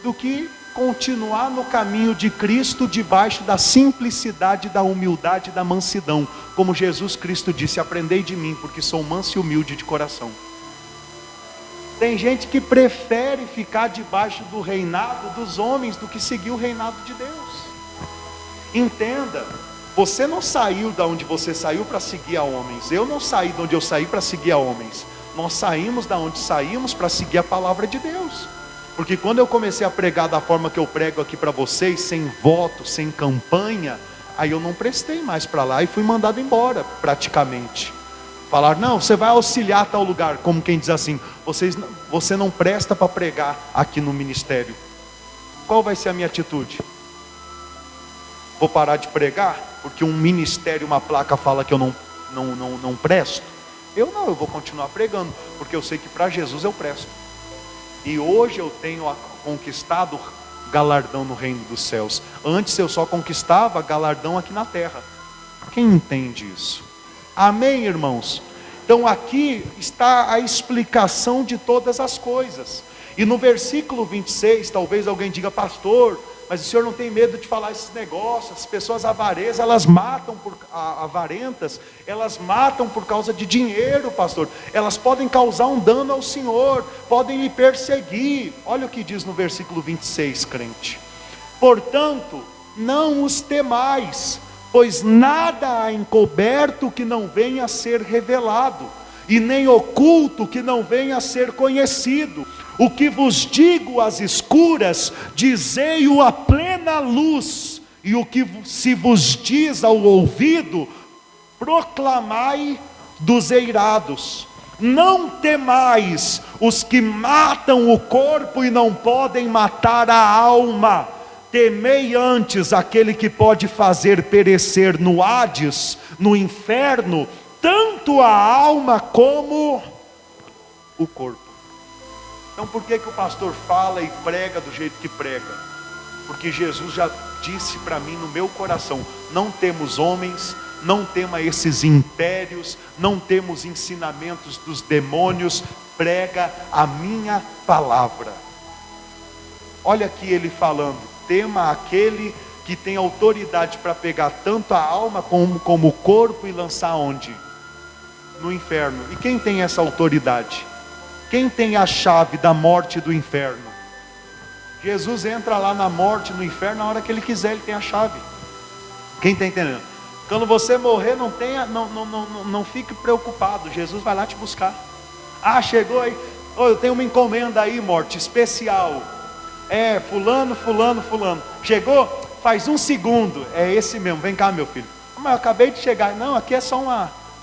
Do que continuar no caminho de Cristo, debaixo da simplicidade, da humildade, da mansidão, como Jesus Cristo disse: aprendei de mim, porque sou manso e humilde de coração. Tem gente que prefere ficar debaixo do reinado dos homens do que seguir o reinado de Deus. Entenda, você não saiu da onde você saiu para seguir a homens. Eu não saí de onde eu saí para seguir a homens. Nós saímos da onde saímos para seguir a palavra de Deus. Porque quando eu comecei a pregar da forma que eu prego aqui para vocês, sem voto, sem campanha, aí eu não prestei mais para lá e fui mandado embora praticamente. Falar: não, você vai auxiliar tal lugar, como quem diz assim: você não presta para pregar aqui no ministério. Qual vai ser a minha atitude? Vou parar de pregar porque um ministério, uma placa fala que eu não presto? Eu vou continuar pregando, porque eu sei que para Jesus eu presto. E hoje eu tenho conquistado galardão no reino dos céus. Antes eu só conquistava galardão aqui na terra. Quem entende isso? Amém, irmãos? Então aqui está a explicação de todas as coisas. E no versículo 26, talvez alguém diga: pastor, mas o senhor não tem medo de falar esses negócios? As pessoas avarentas, elas matam elas matam por causa de dinheiro, pastor. Elas podem causar um dano ao senhor, podem lhe perseguir. Olha o que diz no versículo 26, crente: portanto, não os temais, pois nada há encoberto que não venha a ser revelado, e nem oculto que não venha a ser conhecido. O que vos digo às escuras, dizei-o à plena luz, e o que se vos diz ao ouvido, proclamai dos eirados. Não temais os que matam o corpo e não podem matar a alma. Temei antes aquele que pode fazer perecer no Hades, no inferno, tanto a alma como o corpo. Então por que o pastor fala e prega do jeito que prega? Porque Jesus já disse para mim no meu coração: não temos homens, não tema esses impérios, não temos ensinamentos dos demônios, prega a minha palavra. Olha aqui ele falando: tema aquele que tem autoridade para pegar tanto a alma como o corpo e lançar onde? No inferno. E quem tem essa autoridade? Quem tem a chave da morte e do inferno? Jesus entra lá na morte, no inferno, na hora que ele quiser, ele tem a chave. Quem está entendendo? Quando você morrer, não fique preocupado, Jesus vai lá te buscar. Ah, chegou aí, eu tenho uma encomenda aí, morte, especial. Fulano. Chegou? Faz 1 segundo. É esse mesmo, vem cá, meu filho. Mas eu acabei de chegar. Não, aqui é só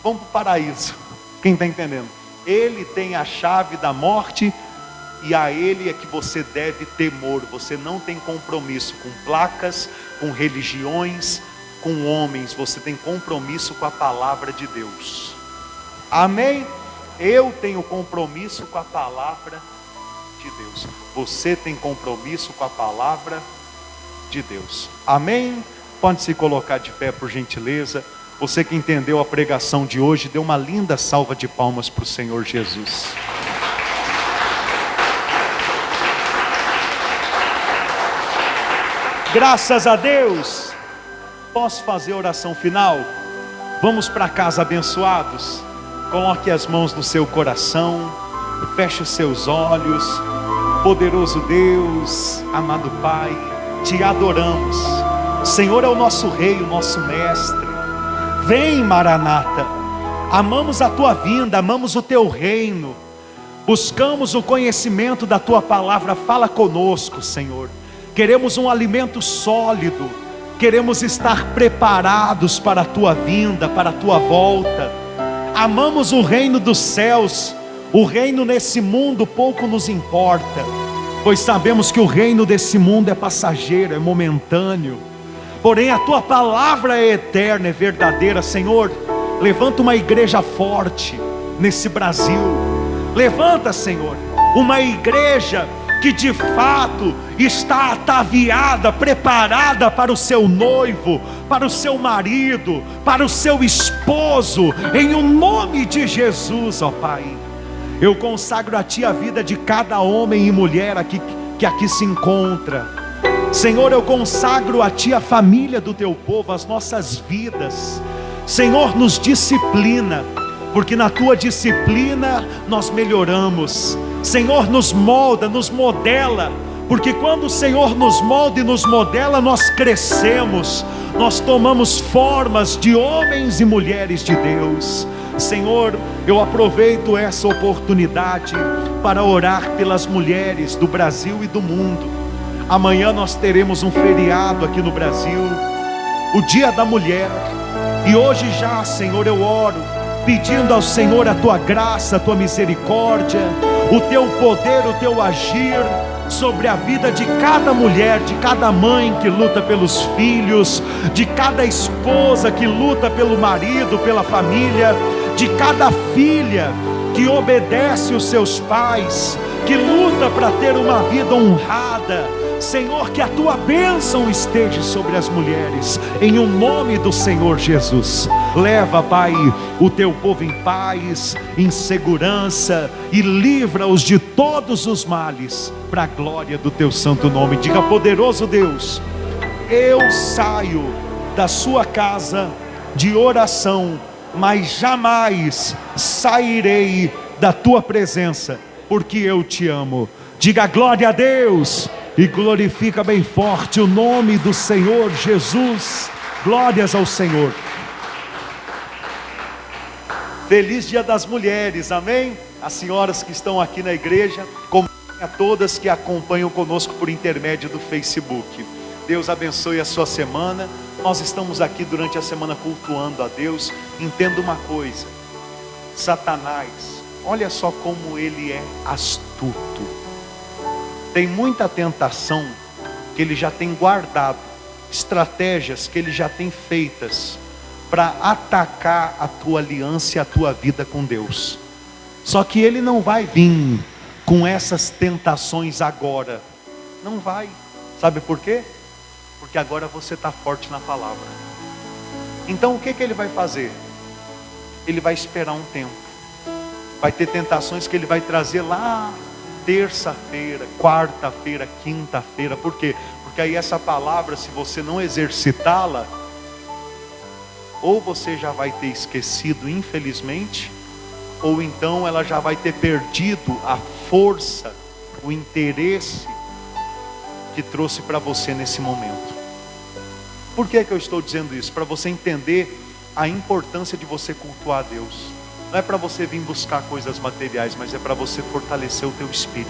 vamos para o paraíso. Quem está entendendo? Ele tem a chave da morte, e a ele é que você deve temor. Você não tem compromisso com placas, com religiões, com homens. Você tem compromisso com a palavra de Deus. Amém? Eu tenho compromisso com a palavra de Deus. Você tem compromisso com a palavra de Deus. Amém? Pode se colocar de pé, por gentileza. Você que entendeu a pregação de hoje, dê uma linda salva de palmas para o Senhor Jesus. Graças a Deus. Posso fazer a oração final? Vamos para casa abençoados. Coloque as mãos no seu coração, feche os seus olhos. Poderoso Deus, amado Pai, te adoramos. O Senhor é o nosso Rei, o nosso Mestre. Vem, Maranata. Amamos a tua vinda, amamos o teu reino. Buscamos o conhecimento da tua palavra. Fala conosco, Senhor. Queremos um alimento sólido. Queremos estar preparados para a tua vinda, para a tua volta. Amamos o reino dos céus. O reino nesse mundo pouco nos importa, pois sabemos que o reino desse mundo é passageiro, é momentâneo. Porém a tua palavra é eterna, é verdadeira. Senhor, levanta uma igreja forte nesse Brasil. Levanta, Senhor, uma igreja que de fato está ataviada, preparada para o seu noivo, para o seu marido, para o seu esposo, em o nome de Jesus, ó Pai. Eu consagro a Ti a vida de cada homem e mulher aqui, que aqui se encontra. Senhor, eu consagro a Ti a família do Teu povo, as nossas vidas. Senhor, nos disciplina, porque na Tua disciplina nós melhoramos. Senhor, nos molda, nos modela, porque quando o Senhor nos molda e nos modela, nós crescemos, nós tomamos formas de homens e mulheres de Deus. Senhor, eu aproveito essa oportunidade para orar pelas mulheres do Brasil e do mundo. Amanhã nós teremos um feriado aqui no Brasil, o Dia da Mulher. E hoje já, Senhor, eu oro, pedindo ao Senhor a Tua graça, a Tua misericórdia, o Teu poder, o Teu agir sobre a vida de cada mulher, de cada mãe que luta pelos filhos, de cada esposa que luta pelo marido, pela família, de cada filha que obedece os seus pais, que luta para ter uma vida honrada. Senhor, que a Tua bênção esteja sobre as mulheres, em o nome do Senhor Jesus. Leva, Pai, o Teu povo em paz, em segurança, e livra-os de todos os males, para a glória do Teu santo nome. Diga: poderoso Deus, eu saio da sua casa de oração, mas jamais sairei da Tua presença, porque eu Te amo. Diga glória a Deus e glorifica bem forte o nome do Senhor Jesus. Glórias ao Senhor. Feliz Dia das Mulheres, amém? As senhoras que estão aqui na igreja, como a todas que acompanham conosco por intermédio do Facebook. Deus abençoe a sua semana. Nós estamos aqui durante a semana cultuando a Deus. Entenda uma coisa: Satanás, olha só como ele é astuto. Tem muita tentação que ele já tem guardado, estratégias que ele já tem feitas para atacar a tua aliança e a tua vida com Deus. Só que ele não vai vir com essas tentações agora. Não vai. Sabe por quê? Porque agora você está forte na palavra. Então o que ele vai fazer? Ele vai esperar um tempo. Vai ter tentações que ele vai trazer lá terça-feira, quarta-feira, quinta-feira. Por quê? Porque aí essa palavra, se você não exercitá-la, ou você já vai ter esquecido, infelizmente, ou então ela já vai ter perdido a força, o interesse que trouxe para você nesse momento. Por que eu estou dizendo isso? Para você entender a importância de você cultuar a Deus. Não é para você vir buscar coisas materiais, mas é para você fortalecer o teu espírito.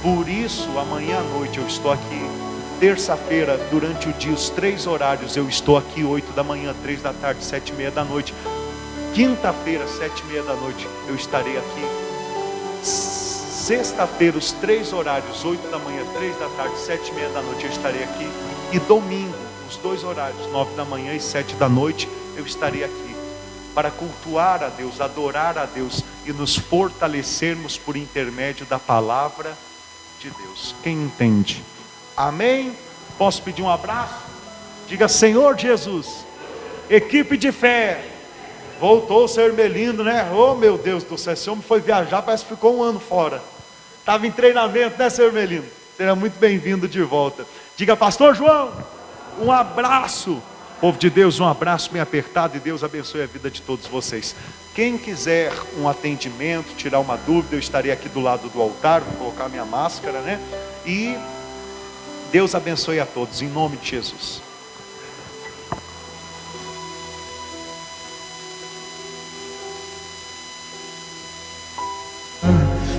Por isso, amanhã à noite eu estou aqui. Terça-feira, durante o dia, os 3 horários, eu estou aqui, 8 da manhã, 3 da tarde, 7:30 da noite. Quinta-feira, 7:30 da noite, eu estarei aqui. Sexta-feira, os 3 horários, 8 da manhã, 3 da tarde, 7:30 da noite, eu estarei aqui. E domingo, os 2 horários, 9 da manhã e 7 da noite, eu estarei aqui, para cultuar a Deus, adorar a Deus e nos fortalecermos por intermédio da palavra de Deus. Quem entende? Amém? Posso pedir um abraço? Diga: Senhor Jesus, Equipe de fé. Voltou o seu Hermelindo, né? Oh, meu Deus do céu, esse homem foi viajar, parece que ficou um ano fora. Estava em treinamento, né, seu Hermelindo? Seja muito bem-vindo de volta. Diga, pastor João, um abraço. Povo de Deus, um abraço bem apertado e Deus abençoe a vida de todos vocês. Quem quiser um atendimento, tirar uma dúvida, eu estarei aqui do lado do altar, vou colocar minha máscara, né? E Deus abençoe a todos, em nome de Jesus.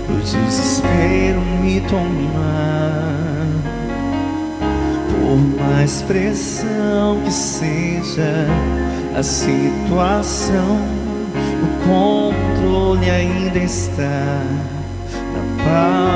O desespero me tomar, por mais pressão que seja a situação, o controle ainda está na paz.